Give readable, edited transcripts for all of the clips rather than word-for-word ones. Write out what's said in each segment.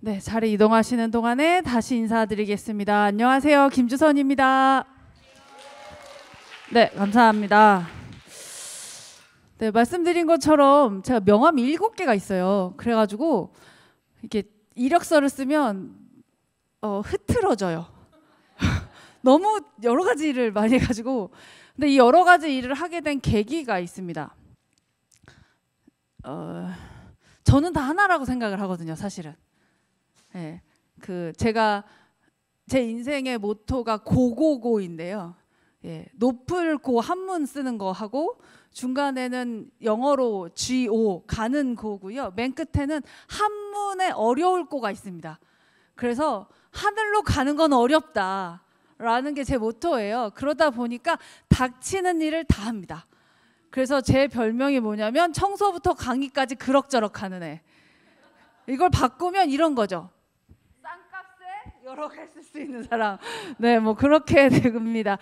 네, 자리 이동하시는 동안에 다시 인사드리겠습니다. 안녕하세요. 김주선입니다. 네, 감사합니다. 네, 말씀드린 것처럼 제가 명함이 7개가 있어요. 그래가지고 이렇게 이력서를 쓰면 흐트러져요. 너무 여러 가지 일을 많이 해가지고. 근데 이 여러 가지 일을 하게 된 계기가 있습니다. 저는 다 하나라고 생각을 하거든요, 사실은. 네, 제가 제 인생의 모토가 고고고인데요. 예, 높을 고 한문 쓰는 거 하고 중간에는 영어로 GO 가는 고고요. 맨 끝에는 한문에 어려울 고가 있습니다. 그래서 하늘로 가는 건 어렵다라는 게 제 모토예요. 그러다 보니까 닥치는 일을 다 합니다. 그래서 제 별명이 뭐냐면 청소부터 강의까지 그럭저럭 하는 애. 이걸 바꾸면 이런 거죠. 싼값에 여러 개 쓸 수 있는 사람. 네, 뭐 그렇게 됩니다.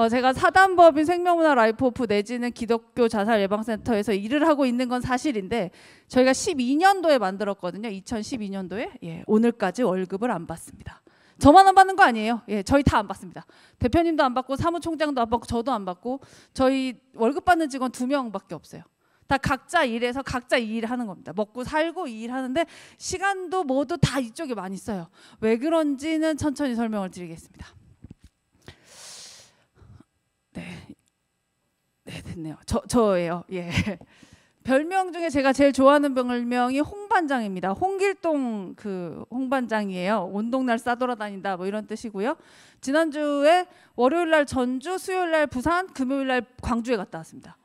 제가 사단법인 생명문화 라이프오프 내지는 기독교 자살 예방센터에서 일을 하고 있는 건 사실인데 저희가 12년도에 만들었거든요. 2012년도에. 예, 오늘까지 월급을 안 받습니다. 저만 안 받는 거 아니에요. 예, 저희 다 안 받습니다. 대표님도 안 받고 사무총장도 안 받고 저도 안 받고 저희 월급 받는 직원 2명밖에 없어요. 다 각자 일해서 각자 이 일을 하는 겁니다. 먹고 살고 이 일 하는데 시간도 모두 다 이쪽에 많이 써요. 왜 그런지는 천천히 설명을 드리겠습니다. 네, 됐네요. 저예요. 예. 별명 중에 제가 제일 좋아하는 별명이 홍반장입니다. 홍길동 홍반장이에요. 온 동날 싸돌아다닌다 뭐 이런 뜻이고요. 지난주에 월요일날 전주, 수요일날 부산, 금요일날 광주에 갔다 왔습니다.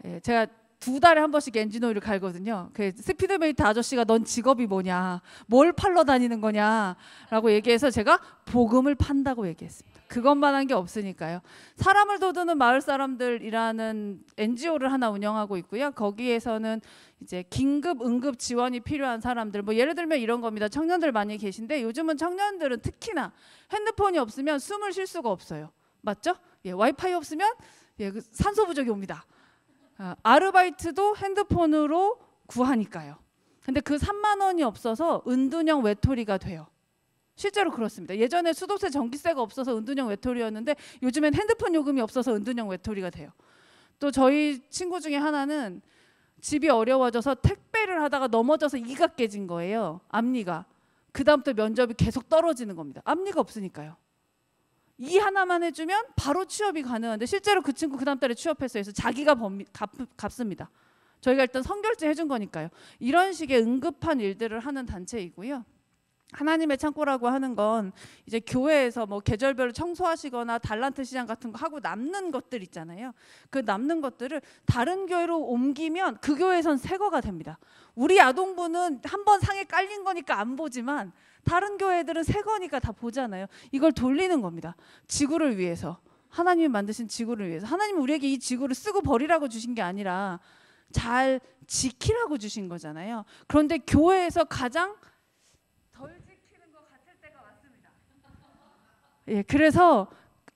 예, 제가 2달에 한 번씩 엔진오일을 갈거든요. 스피드메이트 아저씨가 넌 직업이 뭐냐, 뭘 팔러 다니는 거냐 라고 얘기해서 제가 복음을 판다고 얘기했습니다. 그것만 한 게 없으니까요. 사람을 도우는 마을 사람들이라는 NGO를 하나 운영하고 있고요. 거기에서는 이제 긴급 응급 지원이 필요한 사람들, 뭐 예를 들면 이런 겁니다. 청년들 많이 계신데 요즘은 청년들은 특히나 핸드폰이 없으면 숨을 쉴 수가 없어요. 맞죠? 예, 와이파이 없으면 산소 부족이 옵니다. 아르바이트도 핸드폰으로 구하니까요. 근데 그 3만 원이 없어서 은둔형 외톨이가 돼요. 실제로 그렇습니다. 예전에 수도세 전기세가 없어서 은둔형 외톨이였는데 요즘엔 핸드폰 요금이 없어서 은둔형 외톨이가 돼요. 또 저희 친구 중에 하나는 집이 어려워져서 택배를 하다가 넘어져서 이가 깨진 거예요. 앞니가. 그 다음부터 면접이 계속 떨어지는 겁니다. 앞니가 없으니까요. 이 하나만 해주면 바로 취업이 가능한데 실제로 그 친구 그 다음 달에 취업했어요. 그래서 자기가 갚습니다. 저희가 일단 선결제 해준 거니까요. 이런 식의 응급한 일들을 하는 단체이고요. 하나님의 창고라고 하는 건 이제 교회에서 뭐 계절별로 청소하시거나 달란트 시장 같은 거 하고 남는 것들 있잖아요. 그 남는 것들을 다른 교회로 옮기면 그 교회에선 새 거가 됩니다. 우리 아동부는 한번 상에 깔린 거니까 안 보지만 다른 교회들은 새 거니까 다 보잖아요. 이걸 돌리는 겁니다. 지구를 위해서. 하나님이 만드신 지구를 위해서. 하나님은 우리에게 이 지구를 쓰고 버리라고 주신 게 아니라 잘 지키라고 주신 거잖아요. 그런데 교회에서 가장 덜 지키는 것 같을 때가 왔습니다. 예, 그래서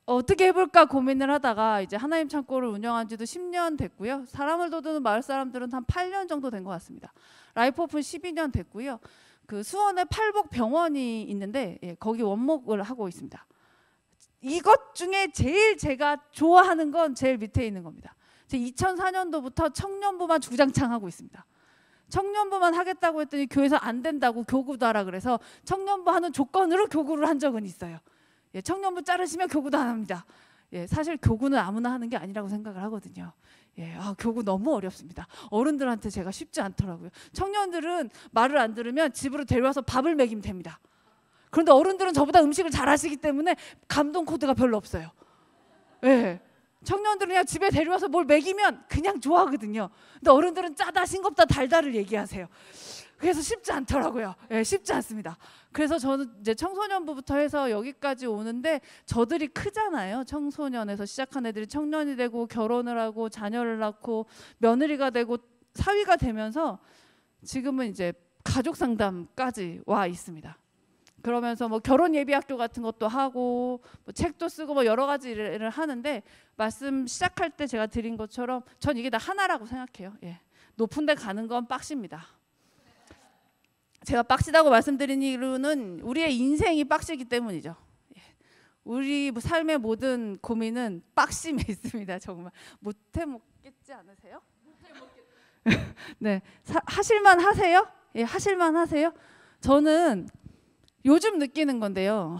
어떻게 해볼까 고민을 하다가 이제 하나님 창고를 운영한 지도 10년 됐고요. 사람을 도우는 마을 사람들은 한 8년 정도 된 것 같습니다. 라이프오프는 12년 됐고요. 수원에 팔복 병원이 있는데 거기 원목을 하고 있습니다. 이것 중에 제일 제가 좋아하는 건 제일 밑에 있는 겁니다. 2004년도부터 청년부만 주장창 하고 있습니다. 청년부만 하겠다고 했더니 교회에서 안 된다고 교구도 하라 그래서 청년부 하는 조건으로 교구를 한 적은 있어요. 청년부 자르시면 교구도 안 합니다. 사실 교구는 아무나 하는 게 아니라고 생각을 하거든요. 교구 너무 어렵습니다. 어른들한테 제가 쉽지 않더라고요. 청년들은 말을 안 들으면 집으로 데려와서 밥을 먹이면 됩니다. 그런데 어른들은 저보다 음식을 잘 하시기 때문에 감동 코드가 별로 없어요. 청년들은 그냥 집에 데려와서 뭘 먹이면 그냥 좋아하거든요. 근데 어른들은 짜다 싱겁다 달다를 얘기하세요. 그래서 쉽지 않더라고요. 쉽지 않습니다. 그래서 저는 이제 청소년부부터 해서 여기까지 오는데 저들이 크잖아요. 청소년에서 시작한 애들이 청년이 되고 결혼을 하고 자녀를 낳고 며느리가 되고 사위가 되면서 지금은 이제 가족 상담까지 와 있습니다. 그러면서 뭐 결혼 예비 학교 같은 것도 하고 뭐 책도 쓰고 뭐 여러 가지 일을 하는데 말씀 시작할 때 제가 드린 것처럼 전 이게 다 하나라고 생각해요. 높은 데 가는 건 빡십니다. 제가 빡시다고 말씀드린 이유는 우리의 인생이 빡시기 때문이죠. 우리 삶의 모든 고민은 빡심에 있습니다. 정말 못해 먹겠지 않으세요? 네, 하실만 하세요? 예, 하실만 하세요? 저는 요즘 느끼는 건데요.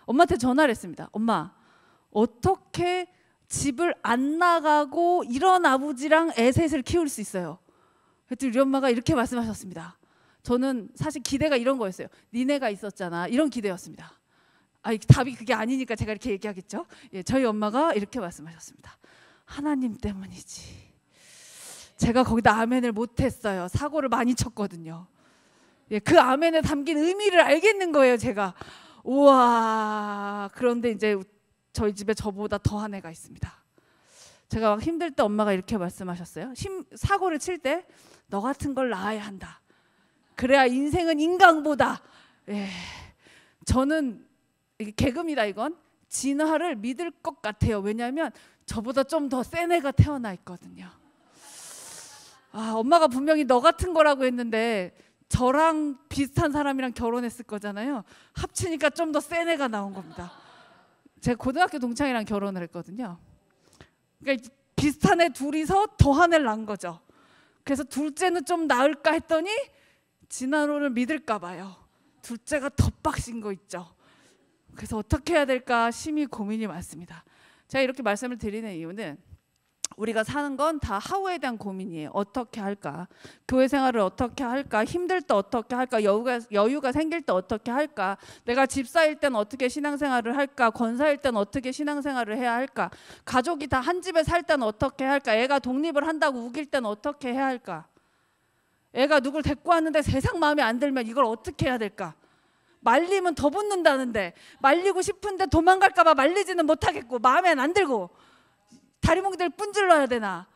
엄마한테 전화를 했습니다. 엄마, 어떻게 집을 안 나가고 이런 아버지랑 애셋을 키울 수 있어요? 그랬더니 우리 엄마가 이렇게 말씀하셨습니다. 저는 사실 기대가 이런 거였어요. 니네가 있었잖아. 이런 기대였습니다. 답이 그게 아니니까 제가 이렇게 얘기하겠죠. 예, 저희 엄마가 이렇게 말씀하셨습니다. 하나님 때문이지. 제가 거기다 아멘을 못했어요. 사고를 많이 쳤거든요. 예, 그 아멘에 담긴 의미를 알겠는 거예요. 제가. 우와. 그런데 이제 저희 집에 저보다 더한 애가 있습니다. 제가 막 힘들 때 엄마가 이렇게 말씀하셨어요. 사고를 칠 때 너 같은 걸 낳아야 한다. 그래야 인생은 인강보다. 예, 저는 이게 개그입니다. 이건 진화를 믿을 것 같아요. 왜냐하면 저보다 좀 더 센 애가 태어나 있거든요. 엄마가 분명히 너 같은 거라고 했는데 저랑 비슷한 사람이랑 결혼했을 거잖아요. 합치니까 좀 더 센 애가 나온 겁니다. 제가 고등학교 동창이랑 결혼을 했거든요. 그러니까 비슷한 애 둘이서 더한 애를 낳은 거죠. 그래서 둘째는 좀 나을까 했더니 진화론을 믿을까 봐요. 둘째가 더 빡신 거 있죠. 그래서 어떻게 해야 될까 심히 고민이 많습니다. 제가 이렇게 말씀을 드리는 이유는 우리가 사는 건 다 하루에 대한 고민이에요. 어떻게 할까? 교회 생활을 어떻게 할까? 힘들 때 어떻게 할까? 여유가 생길 때 어떻게 할까? 내가 집사일 때는 어떻게 신앙생활을 할까? 권사일 때는 어떻게 신앙생활을 해야 할까? 가족이 다 한 집에 살 때는 어떻게 할까? 애가 독립을 한다고 우길 때는 어떻게 해야 할까? 애가 누굴 데리고 왔는데 세상 마음에 안 들면 이걸 어떻게 해야 될까? 말리면 더 붙는다는데 말리고 싶은데 도망갈까 봐 말리지는 못하겠고 마음에 안 들고 다리몽들 뿜질러야 되나?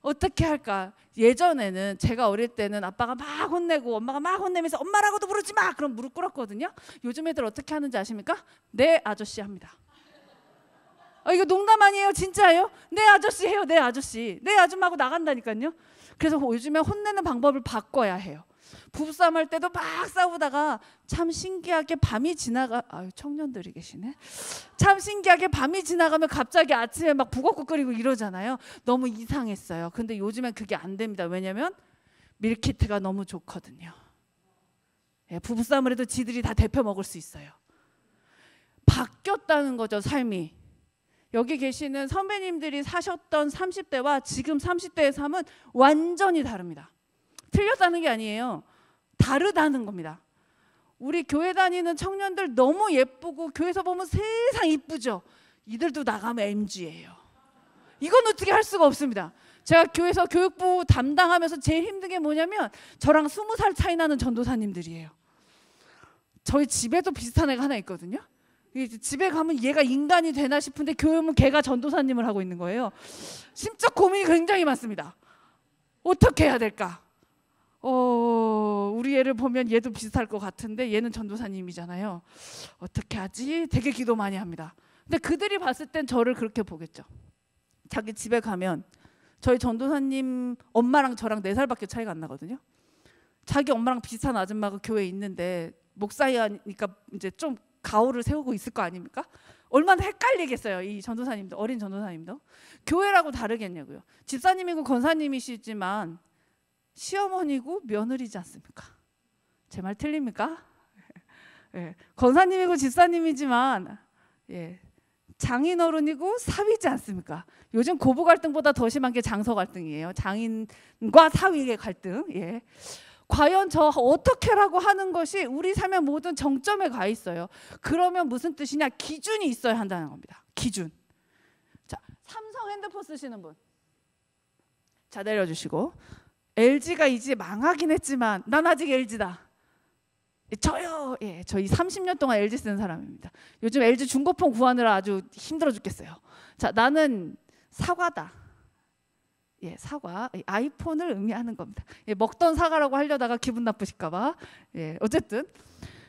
어떻게 할까? 예전에는 제가 어릴 때는 아빠가 막 혼내고 엄마가 막 혼내면서 엄마라고도 부르지 마! 그럼 무릎 꿇었거든요. 요즘 애들 어떻게 하는지 아십니까? 네 아저씨 합니다. 이거 농담 아니에요? 진짜예요? 네 아저씨 해요. 네 아저씨. 네 아줌마하고 나간다니까요. 그래서 요즘에 혼내는 방법을 바꿔야 해요. 부부싸움 할 때도 막 싸우다가 참 신기하게 밤이 청년들이 계시네. 참 신기하게 밤이 지나가면 갑자기 아침에 막 북엇국 끓이고 이러잖아요. 너무 이상했어요. 근데 요즘엔 그게 안 됩니다. 왜냐면 밀키트가 너무 좋거든요. 예, 부부싸움을 해도 지들이 다 데펴 먹을 수 있어요. 바뀌었다는 거죠, 삶이. 여기 계시는 선배님들이 사셨던 30대와 지금 30대의 삶은 완전히 다릅니다. 틀렸다는 게 아니에요. 다르다는 겁니다. 우리 교회 다니는 청년들 너무 예쁘고 교회에서 보면 세상 이쁘죠. 이들도 나가면 MG예요. 이건 어떻게 할 수가 없습니다. 제가 교회에서 교육부 담당하면서 제일 힘든 게 뭐냐면 저랑 20살 차이 나는 전도사님들이에요. 저희 집에도 비슷한 애가 하나 있거든요. 집에 가면 얘가 인간이 되나 싶은데 교회 오면 걔가 전도사님을 하고 있는 거예요. 심적 고민이 굉장히 많습니다. 어떻게 해야 될까? 우리 애를 보면 얘도 비슷할 것 같은데 얘는 전도사님이잖아요. 어떻게 하지? 되게 기도 많이 합니다. 근데 그들이 봤을 땐 저를 그렇게 보겠죠. 자기 집에 가면 저희 전도사님 엄마랑 저랑 4살밖에 차이가 안 나거든요. 자기 엄마랑 비슷한 아줌마가 교회에 있는데 목사이니까 이제 좀 가오를 세우고 있을 거 아닙니까? 얼마나 헷갈리겠어요. 이 전도사님도, 어린 전도사님도. 교회라고 다르겠냐고요. 집사님이고 권사님이시지만 시어머니고 며느리지 않습니까? 제 말 틀립니까? 예, 권사님이고 집사님이지만 장인어른이고 사위지 않습니까? 요즘 고부 갈등보다 더 심한 게 장서 갈등이에요. 장인과 사위의 갈등. 예. 과연 저 어떻게라고 하는 것이 우리 삶의 모든 정점에 가 있어요. 그러면 무슨 뜻이냐? 기준이 있어야 한다는 겁니다. 기준. 자, 삼성 핸드폰 쓰시는 분. 자, 내려주시고. LG가 이제 망하긴 했지만 난 아직 LG다. 저요. 예, 저희 30년 동안 LG 쓰는 사람입니다. 요즘 LG 중고폰 구하느라 아주 힘들어 죽겠어요. 자, 나는 사과다. 예, 사과. 아이폰을 의미하는 겁니다. 예, 먹던 사과라고 하려다가 기분 나쁘실까 봐. 예, 어쨌든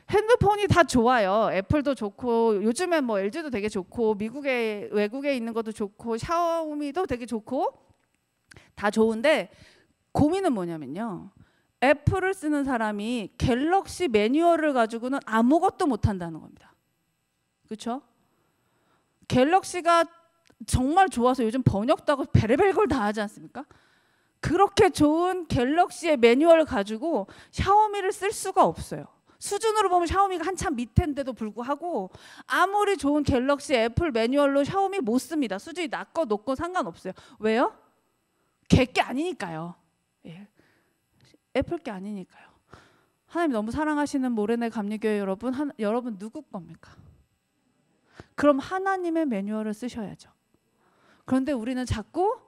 핸드폰이 다 좋아요. 애플도 좋고 요즘엔 뭐 LG도 되게 좋고 외국에 있는 것도 좋고 샤오미도 되게 좋고 다 좋은데 고민은 뭐냐면요. 애플을 쓰는 사람이 갤럭시 매뉴얼을 가지고는 아무것도 못한다는 겁니다. 그렇죠? 갤럭시가 정말 좋아서 요즘 번역도 하고 별의별 걸 다 하지 않습니까? 그렇게 좋은 갤럭시의 매뉴얼을 가지고 샤오미를 쓸 수가 없어요. 수준으로 보면 샤오미가 한참 밑인데도 불구하고 아무리 좋은 갤럭시 애플 매뉴얼로 샤오미 못 씁니다. 수준이 낮고 높고 상관없어요. 왜요? 걔게 아니니까요. 예. 애플 게 아니니까요. 하나님 너무 사랑하시는 모래내 감리교회 여러분, 여러분 누구 겁니까? 그럼 하나님의 매뉴얼을 쓰셔야죠. 그런데 우리는 자꾸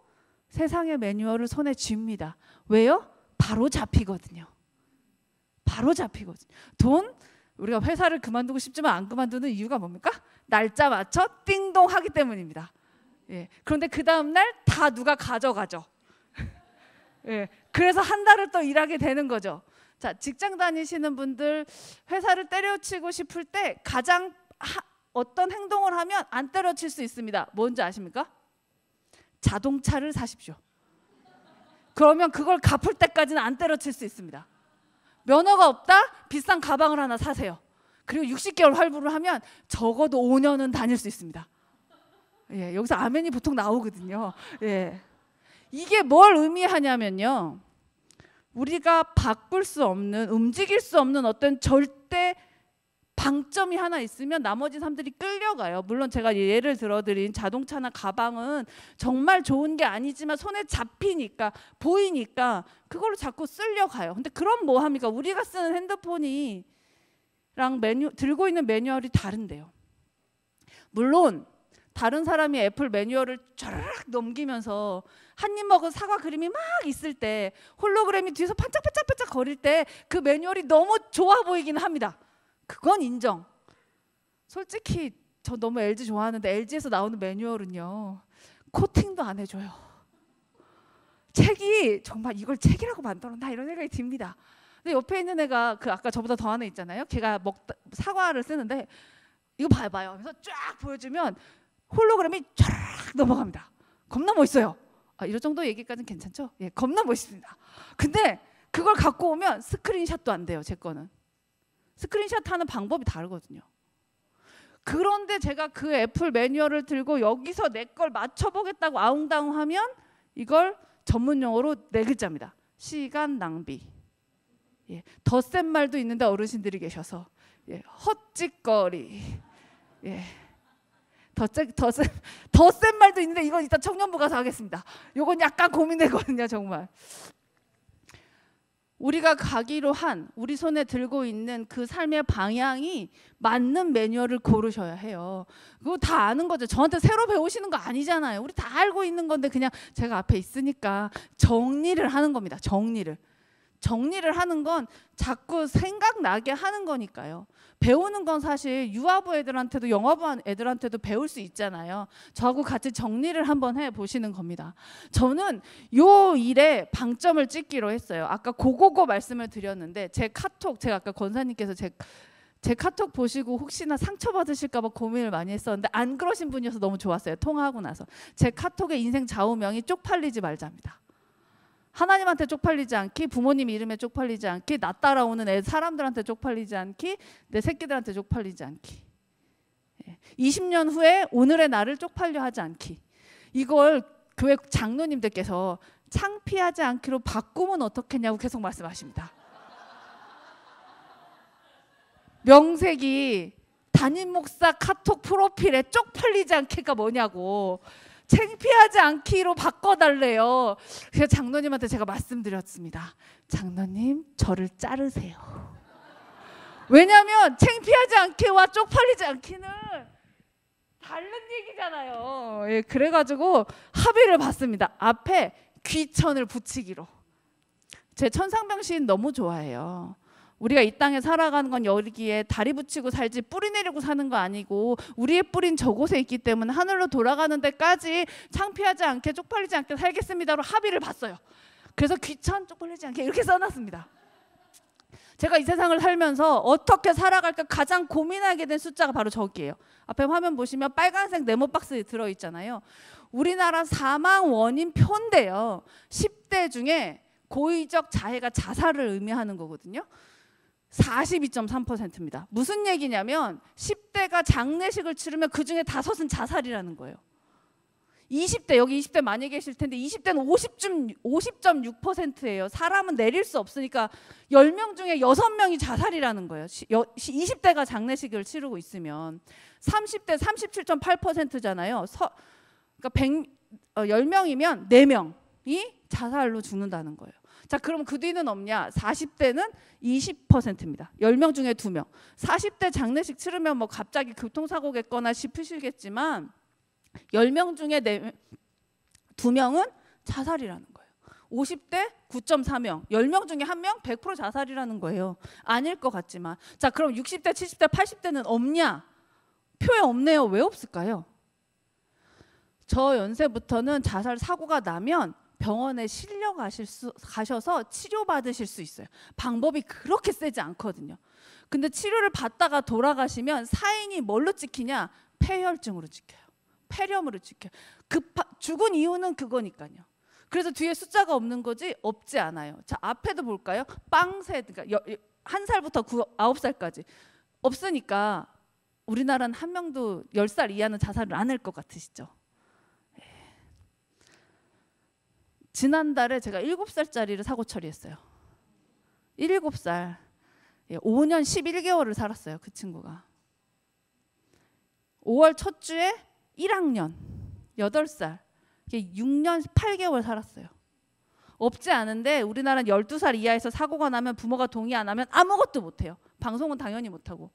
세상의 매뉴얼을 손에 쥡니다. 왜요? 바로 잡히거든요. 바로 잡히거든요. 돈, 우리가 회사를 그만두고 싶지만 안 그만두는 이유가 뭡니까? 날짜 맞춰 띵동 하기 때문입니다. 예. 그런데 그 다음날 다 누가 가져가죠. 예. 그래서 한 달을 또 일하게 되는 거죠. 자, 직장 다니시는 분들 회사를 때려치고 싶을 때 가장 어떤 행동을 하면 안 때려칠 수 있습니다. 뭔지 아십니까? 자동차를 사십시오. 그러면 그걸 갚을 때까지는 안 때려칠 수 있습니다. 면허가 없다? 비싼 가방을 하나 사세요. 그리고 60개월 할부를 하면 적어도 5년은 다닐 수 있습니다. 예, 여기서 아멘이 보통 나오거든요. 예. 이게 뭘 의미하냐면요. 우리가 바꿀 수 없는, 움직일 수 없는 어떤 절대 방점이 하나 있으면 나머지 사람들이 끌려가요. 물론 제가 예를 들어드린 자동차나 가방은 정말 좋은 게 아니지만 손에 잡히니까 보이니까 그걸로 자꾸 쓰려가요. 근데 그럼 뭐 합니까? 우리가 쓰는 핸드폰이랑 들고 있는 매뉴얼이 다른데요. 물론 다른 사람이 애플 매뉴얼을 쫙 넘기면서 한 입 먹은 사과 그림이 막 있을 때 홀로그램이 뒤에서 반짝반짝반짝 거릴 때 그 매뉴얼이 너무 좋아 보이긴 합니다. 그건 인정. 솔직히 저 너무 LG 좋아하는데 LG에서 나오는 매뉴얼은요 코팅도 안 해줘요. 책이 정말 이걸 책이라고 만들었나 이런 생각이 듭니다. 근데 옆에 있는 애가 그 아까 저보다 더한 애 있잖아요. 걔가 사과를 쓰는데 이거 봐봐요 하면서 쫙 보여주면 홀로그램이 쫙 넘어갑니다. 겁나 멋있어요. 아, 이럴 정도 얘기까지는 괜찮죠? 예, 겁나 멋있습니다. 근데 그걸 갖고 오면 스크린샷도 안 돼요. 제 거는. 스크린샷 하는 방법이 다르거든요. 그런데 제가 그 애플 매뉴얼을 들고 여기서 내 걸 맞춰보겠다고 아웅다웅하면 이걸 전문 용어로 4글자입니다. 시간 낭비. 예, 더 센 말도 있는데 어르신들이 계셔서 예, 헛짓거리. 예, 더 센 말도 있는데 이건 일단 청년부 가서 하겠습니다. 이건 약간 고민되거든요. 정말. 우리가 가기로 한 우리 손에 들고 있는 그 삶의 방향이 맞는 매뉴얼을 고르셔야 해요. 그거 다 아는 거죠. 저한테 새로 배우시는 거 아니잖아요. 우리 다 알고 있는 건데 그냥 제가 앞에 있으니까 정리를 하는 겁니다. 정리를 하는 건 자꾸 생각나게 하는 거니까요. 배우는 건 사실 유아부 애들한테도 영어부 애들한테도 배울 수 있잖아요. 저하고 같이 정리를 한번 해보시는 겁니다. 저는 요 일에 방점을 찍기로 했어요. 아까 고고고 말씀을 드렸는데 제 카톡, 제가 아까 권사님께서 제 카톡 보시고 혹시나 상처받으실까 봐 고민을 많이 했었는데 안 그러신 분이어서 너무 좋았어요. 통화하고 나서. 제 카톡의 인생 좌우명이 쪽팔리지 말자입니다. 하나님한테 쪽팔리지 않기, 부모님 이름에 쪽팔리지 않기, 나 따라오는 사람들한테 쪽팔리지 않기, 내 새끼들한테 쪽팔리지 않기. 20년 후에 오늘의 나를 쪽팔려 하지 않기. 이걸 교회 장로님들께서 창피하지 않기로 바꾸면 어떻겠냐고 계속 말씀하십니다. 명색이 담임 목사 카톡 프로필에 쪽팔리지 않기가 뭐냐고. 창피하지 않기로 바꿔달래요. 그래서 장로님한테 제가 말씀드렸습니다. 장로님 저를 자르세요. 왜냐하면 창피하지 않기와 쪽팔리지 않기는 다른 얘기잖아요. 예, 그래가지고 합의를 봤습니다. 앞에 귀천을 붙이기로. 제 천상병 시인 너무 좋아해요. 우리가 이 땅에 살아가는 건 여기에 다리 붙이고 살지 뿌리 내리고 사는 거 아니고 우리의 뿌린 저곳에 있기 때문에 하늘로 돌아가는 데까지 창피하지 않게 쪽팔리지 않게 살겠습니다로 합의를 봤어요. 그래서 귀천 쪽팔리지 않게 이렇게 써놨습니다. 제가 이 세상을 살면서 어떻게 살아갈까 가장 고민하게 된 숫자가 바로 저기예요. 앞에 화면 보시면 빨간색 네모 박스에 들어있잖아요. 우리나라 사망 원인 표인데요. 10대 중에 고의적 자해가 자살을 의미하는 거거든요. 42.3%입니다. 무슨 얘기냐면 10대가 장례식을 치르면 그중에 5은 자살이라는 거예요. 20대, 여기 20대 많이 계실 텐데 20대는 50.6%예요. 사람은 내릴 수 없으니까 10명 중에 6명이 자살이라는 거예요. 20대가 장례식을 치르고 있으면 30대 37.8%잖아요. 그러니까 10명이면 4명이 자살로 죽는다는 거예요. 자, 그럼 그 뒤는 없냐? 40대는 20%입니다. 10명 중에 2명. 40대 장례식 치르면 뭐 갑자기 교통사고겠거나 싶으시겠지만 10명 중에 2명은 자살이라는 거예요. 50대 9.4명, 10명 중에 1명 100% 자살이라는 거예요. 아닐 것 같지만. 자, 그럼 60대, 70대, 80대는 없냐? 표에 없네요. 왜 없을까요? 저 연세부터는 자살 사고가 나면 병원에 가셔서 치료받으실 수 있어요. 방법이 그렇게 세지 않거든요. 근데 치료를 받다가 돌아가시면 사인이 뭘로 찍히냐? 폐혈증으로 찍혀요. 폐렴으로 찍혀요. 죽은 이유는 그거니까요. 그래서 뒤에 숫자가 없는 거지 없지 않아요. 자, 앞에도 볼까요? 빵세, 그러니까 1살부터 9살까지 없으니까 우리나라는 한 명도 10살 이하는 자살을 안 할 것 같으시죠? 지난달에 제가 7살짜리를 사고 처리했어요. 7살. 5년 11개월을 살았어요. 그 친구가. 5월 첫 주에 1학년 8살. 6년 8개월 살았어요. 없지 않은데 우리나라는 12살 이하에서 사고가 나면 부모가 동의 안 하면 아무것도 못해요. 방송은 당연히 못하고.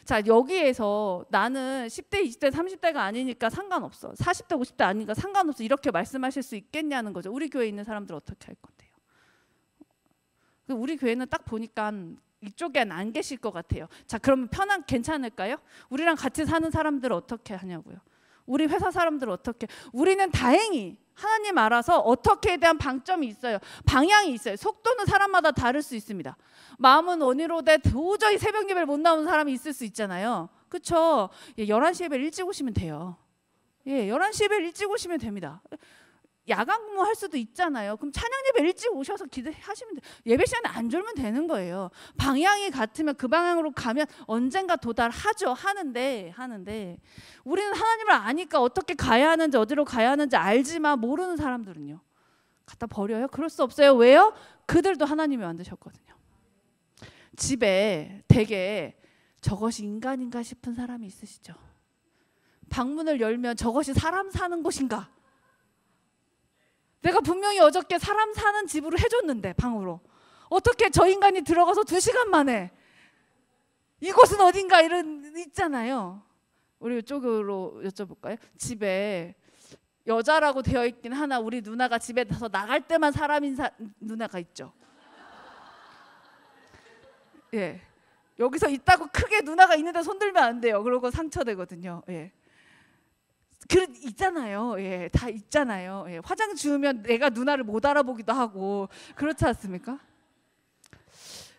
자, 여기에서 나는 10대, 20대, 30대가 아니니까 상관없어. 40대, 50대 아니니까 상관없어. 이렇게 말씀하실 수 있겠냐는 거죠. 우리 교회에 있는 사람들 어떻게 할 건데요? 우리 교회는 딱 보니까 이쪽에는 안 계실 것 같아요. 자, 그러면 괜찮을까요? 우리랑 같이 사는 사람들 어떻게 하냐고요? 우리 회사 사람들 어떻게? 우리는 다행히 하나님 알아서 어떻게에 대한 방점이 있어요. 방향이 있어요. 속도는 사람마다 다를 수 있습니다. 마음은 원의로 돼 도저히 새벽 예배를 못 나오는 사람이 있을 수 있잖아요. 그렇죠? 11시 예배를 일찍 오시면 돼요. 11시 예배를 일찍 오시면 됩니다. 야간 근무할 수도 있잖아요. 그럼 찬양 예배 일찍 오셔서 기도하시면 돼요. 예배 시간에 안 졸면 되는 거예요. 방향이 같으면 그 방향으로 가면 언젠가 도달하죠. 하는데 우리는 하나님을 아니까 어떻게 가야 하는지 어디로 가야 하는지 알지만 모르는 사람들은요. 갖다 버려요? 그럴 수 없어요. 왜요? 그들도 하나님이 만드셨거든요. 집에 되게 저것이 인간인가 싶은 사람이 있으시죠? 방문을 열면 저것이 사람 사는 곳인가? 내가 분명히 어저께 사람 사는 집으로 해줬는데 방으로 어떻게 저 인간이 들어가서 2시간 만에 이곳은 어딘가 이런 있잖아요. 우리 이쪽으로 여쭤볼까요? 집에 여자라고 되어 있긴 하나 우리 누나가 집에 가서 나갈 때만 사람인 누나가 있죠. 예, 여기서 있다고 크게 누나가 있는데 손들면 안 돼요. 그러고 상처되거든요. 예. 있잖아요. 예, 다 있잖아요. 예, 화장 지우면 내가 누나를 못 알아보기도 하고 그렇지 않습니까?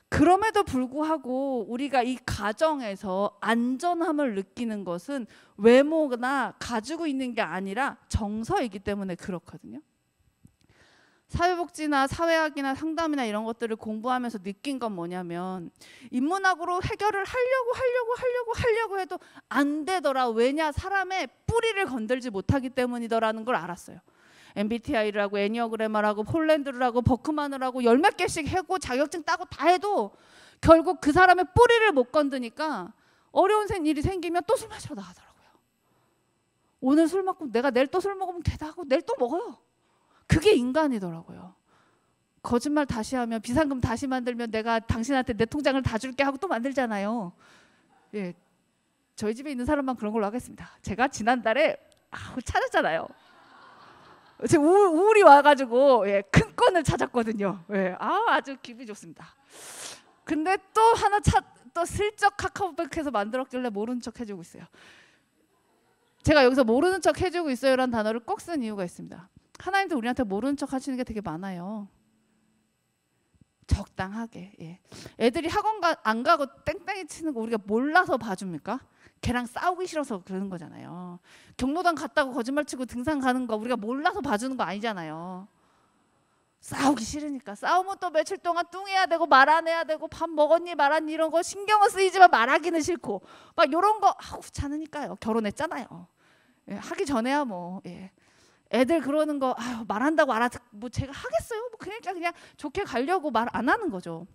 그럼에도 불구하고 우리가 이 가정에서 안전함을 느끼는 것은 외모나 가지고 있는 게 아니라 정서이기 때문에 그렇거든요. 사회복지나 사회학이나 상담이나 이런 것들을 공부하면서 느낀 건 뭐냐면 인문학으로 해결을 하려고 해도 안 되더라. 왜냐? 사람의 뿌리를 건들지 못하기 때문이더라는 걸 알았어요. MBTI를 하고 애니어그램을 하고 폴란드를 하고 버크만을 하고 10몇 개씩 하고 자격증 따고 다 해도 결국 그 사람의 뿌리를 못 건드니까 어려운 일이 생기면 또 술 마시러 나가더라고요. 오늘 술 먹고 내가 내일 또 술 먹으면 되다고 내일 또 먹어요. 그게 인간이더라고요. 거짓말 다시 하면 비상금 다시 만들면 내가 당신한테 내 통장을 다 줄게 하고 또 만들잖아요. 예, 저희 집에 있는 사람만 그런 걸로 하겠습니다. 제가 지난달에 찾았잖아요. 제 우울이 와가지고 큰 건을 찾았거든요. 아주 기분이 좋습니다. 근데 또 하나 또 슬쩍 카카오백에서 만들었길래 모르는 척 해주고 있어요. 제가 여기서 모르는 척 해주고 있어요라는 단어를 꼭 쓴 이유가 있습니다. 하나님도 우리한테 모르는 척 하시는 게 되게 많아요. 적당하게. 예. 애들이 학원 안 가고 땡땡이 치는 거 우리가 몰라서 봐줍니까? 걔랑 싸우기 싫어서 그러는 거잖아요. 경로당 갔다고 거짓말 치고 등산 가는 거 우리가 몰라서 봐주는 거 아니잖아요. 싸우기 싫으니까. 싸우면 또 며칠 동안 뚱해야 되고 말 안 해야 되고 밥 먹었니 말았니 이런 거 신경은 쓰이지만 말하기는 싫고 막 이런 거 하고 귀찮으니까요. 결혼했잖아요. 예, 하기 전에야 뭐 예. 애들 그러는 거 아유, 말한다고 뭐 제가 하겠어요? 뭐 그냥 좋게 가려고 말 안 하는 거죠.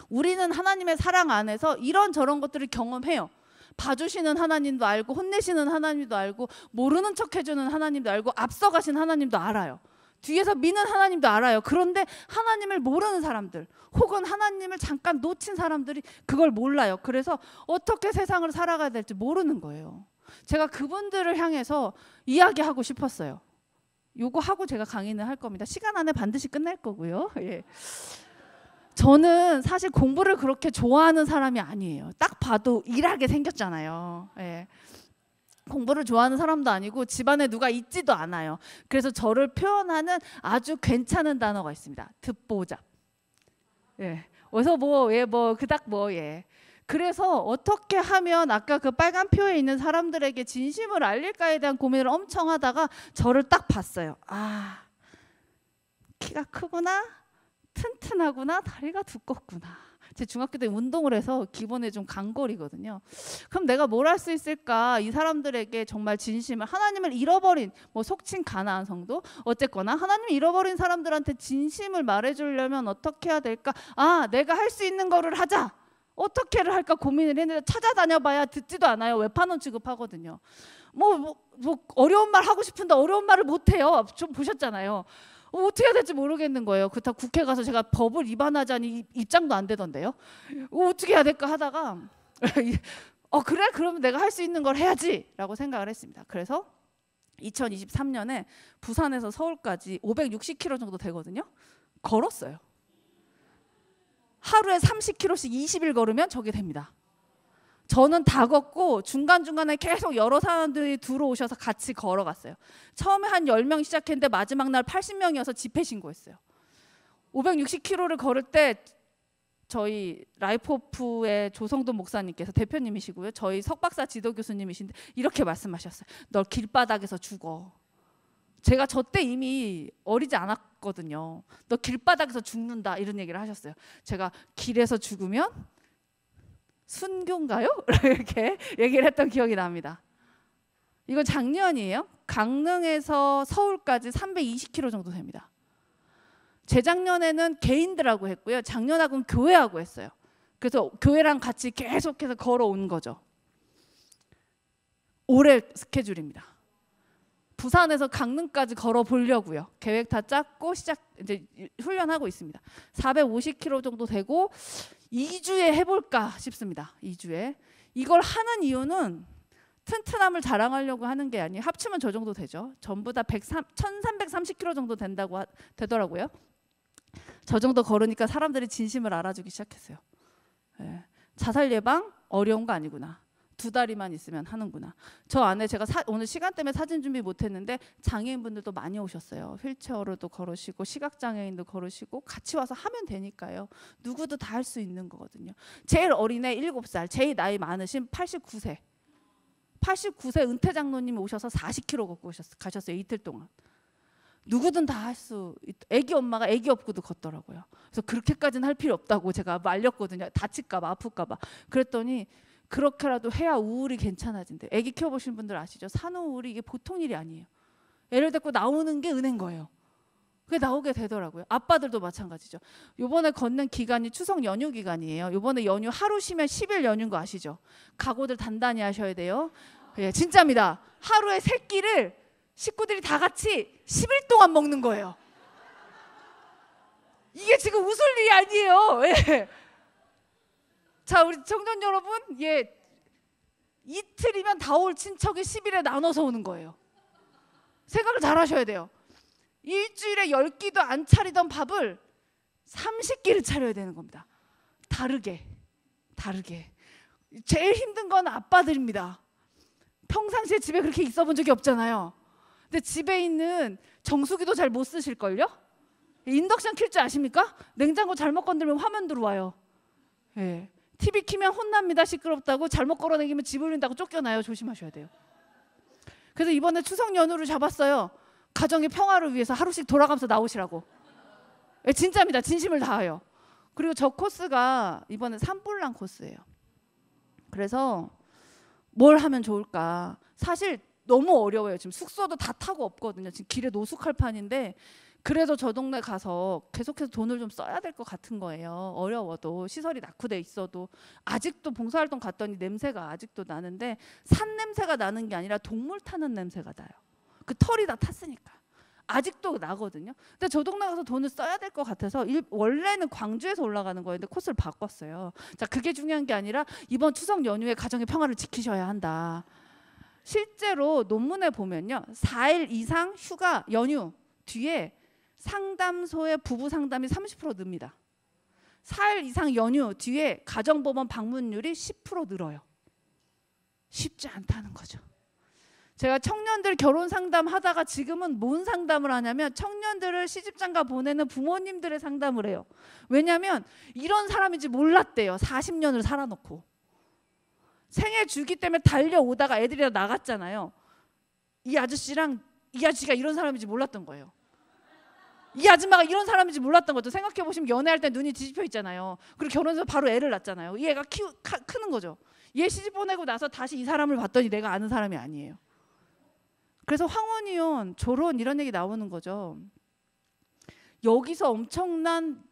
우리는 하나님의 사랑 안에서 이런 저런 것들을 경험해요. 봐주시는 하나님도 알고 혼내시는 하나님도 알고 모르는 척 해주는 하나님도 알고 앞서가신 하나님도 알아요. 뒤에서 미는 하나님도 알아요. 그런데 하나님을 모르는 사람들 혹은 하나님을 잠깐 놓친 사람들이 그걸 몰라요. 그래서 어떻게 세상을 살아가야 될지 모르는 거예요. 제가 그분들을 향해서 이야기하고 싶었어요. 요거 하고 제가 강의는 할 겁니다. 시간 안에 반드시 끝날 거고요. 예. 저는 사실 공부를 그렇게 좋아하는 사람이 아니에요. 딱 봐도 일하게 생겼잖아요. 예. 공부를 좋아하는 사람도 아니고 집안에 누가 있지도 않아요. 그래서 저를 표현하는 아주 괜찮은 단어가 있습니다. 듣보잡. 예. 어디서 그닥 예. 그래서 어떻게 하면 아까 그 빨간 표에 있는 사람들에게 진심을 알릴까에 대한 고민을 엄청 하다가 저를 딱 봤어요. 아, 키가 크구나, 튼튼하구나, 다리가 두껍구나. 제 중학교 때 운동을 해서 기본에 좀 강골이거든요. 그럼 내가 뭘 할 수 있을까? 이 사람들에게 정말 진심을, 하나님을 잃어버린 뭐 속칭 가나안 성도 어쨌거나 하나님을 잃어버린 사람들한테 진심을 말해주려면 어떻게 해야 될까? 아, 내가 할 수 있는 거를 하자. 어떻게를 할까 고민을 했는데 찾아다녀봐야 듣지도 않아요. 외판원 취급하거든요. 뭐 어려운 말 하고 싶은데 어려운 말을 못해요. 좀 보셨잖아요. 어떻게 해야 될지 모르겠는 거예요. 그렇다고 국회 가서 제가 법을 위반하자니 입장도 안 되던데요. 어떻게 해야 될까 하다가 그래? 그러면 내가 할 수 있는 걸 해야지 라고 생각을 했습니다. 그래서 2023년에 부산에서 서울까지 560km 정도 되거든요. 걸었어요. 하루에 30km씩 20일 걸으면 저게 됩니다. 저는 다 걷고 중간중간에 계속 여러 사람들이 들어오셔서 같이 걸어갔어요. 처음에 한 10명 시작했는데 마지막 날 80명이어서 집회 신고했어요. 560km를 걸을 때 저희 라이프오프의 조성도 목사님께서 대표님이시고요. 저희 석박사 지도 교수님이신데 이렇게 말씀하셨어요. 널 길바닥에서 죽어. 제가 저 때 이미 어리지 않았거든요. 너 길바닥에서 죽는다 이런 얘기를 하셨어요. 제가 길에서 죽으면 순교인가요? 이렇게 얘기를 했던 기억이 납니다. 이거 작년이에요. 강릉에서 서울까지 320km 정도 됩니다. 재작년에는 개인들하고 했고요. 작년하고는 교회하고 했어요. 그래서 교회랑 같이 계속해서 걸어온 거죠. 올해 스케줄입니다. 부산에서 강릉까지 걸어보려고요. 계획 다 짰고 이제 훈련하고 있습니다. 450km 정도 되고 2주에 해볼까 싶습니다. 2주에. 이걸 하는 이유는 튼튼함을 자랑하려고 하는 게 아니에요. 합치면 저 정도 되죠. 전부 다 1330km 정도 되더라고요. 저 정도 걸으니까 사람들이 진심을 알아주기 시작했어요. 네. 자살 예방 어려운 거 아니구나. 2다리만 있으면 하는구나. 저 안에 제가 오늘 시간 때문에 사진 준비 못했는데 장애인분들도 많이 오셨어요. 휠체어로도 걸으시고 시각장애인도 걸으시고 같이 와서 하면 되니까요. 누구도 다 할 수 있는 거거든요. 제일 어린 애 7살, 제일 나이 많으신 89세 은퇴 장로님이 오셔서 40km 걷고 가셨어요. 이틀 동안. 누구든 다 할 수 애기 엄마가 애기 업고도 걷더라고요. 그래서 그렇게까지는 할 필요 없다고 제가 말렸거든요. 다칠까 봐 아플까 봐. 그랬더니 그렇게라도 해야 우울이 괜찮아진대. 애기 키워보신 분들 아시죠? 산후우울이 이게 보통 일이 아니에요. 애를 데리고 나오는 게 은혜인 거예요. 그게 나오게 되더라고요. 아빠들도 마찬가지죠. 요번에 걷는 기간이 추석 연휴 기간이에요. 요번에 연휴 하루 쉬면 10일 연휴인 거 아시죠? 각오들 단단히 하셔야 돼요. 예, 진짜입니다. 하루에 3끼를 식구들이 다 같이 10일 동안 먹는 거예요. 이게 지금 웃을 일이 아니에요. 예. 자, 우리 청년 여러분, 예, 이틀이면 다 올 친척이 10일에 나눠서 오는 거예요. 생각을 잘 하셔야 돼요. 일주일에 10끼도 안 차리던 밥을 30끼를 차려야 되는 겁니다. 다르게. 제일 힘든 건 아빠들입니다. 평상시에 집에 그렇게 있어 본 적이 없잖아요. 근데 집에 있는 정수기도 잘 못 쓰실걸요? 인덕션 킬 줄 아십니까? 냉장고 잘못 건들면 화면 들어와요. 예. TV 키면 혼납니다. 시끄럽다고. 잘못 걸어다니면 집 울린다고 쫓겨나요. 조심하셔야 돼요. 그래서 이번에 추석 연휴를 잡았어요. 가정의 평화를 위해서 하루씩 돌아가면서 나오시라고. 예, 진짜입니다. 진심을 다해요. 그리고 저 코스가 이번에 산불난 코스예요. 그래서 뭘 하면 좋을까? 사실 너무 어려워요. 지금 숙소도 다 타고 없거든요. 지금 길에 노숙할 판인데 그래도 저 동네 가서 계속해서 돈을 좀 써야 될 것 같은 거예요. 어려워도 시설이 낙후돼 있어도. 아직도 봉사활동 갔더니 냄새가 아직도 나는데 산 냄새가 나는 게 아니라 동물 타는 냄새가 나요. 그 털이 다 탔으니까. 아직도 나거든요. 근데 저 동네 가서 돈을 써야 될 것 같아서 원래는 광주에서 올라가는 거였는데 코스를 바꿨어요. 자, 그게 중요한 게 아니라 이번 추석 연휴에 가정의 평화를 지키셔야 한다. 실제로 논문에 보면요, 4일 이상 휴가 연휴 뒤에 상담소의 부부 상담이 30% 늡니다. 4일 이상 연휴 뒤에 가정법원 방문율이 10% 늘어요. 쉽지 않다는 거죠. 제가 청년들 결혼 상담하다가 지금은 뭔 상담을 하냐면 청년들을 시집장가 보내는 부모님들의 상담을 해요. 왜냐하면 이런 사람인지 몰랐대요. 40년을 살아놓고. 생애 주기 때문에 달려오다가 애들이 다 나갔잖아요. 이 아저씨랑 이 아저씨가 이런 사람인지 몰랐던 거예요. 이 아줌마가 이런 사람인지 몰랐던 거죠. 생각해보시면 연애할 때 눈이 뒤집혀 있잖아요. 그리고 결혼해서 바로 애를 낳잖아요. 이 애가 크는 거죠. 얘 시집 보내고 나서 다시 이 사람을 봤더니 내가 아는 사람이 아니에요. 그래서 황혼이혼, 졸혼 이런 얘기 나오는 거죠. 여기서 엄청난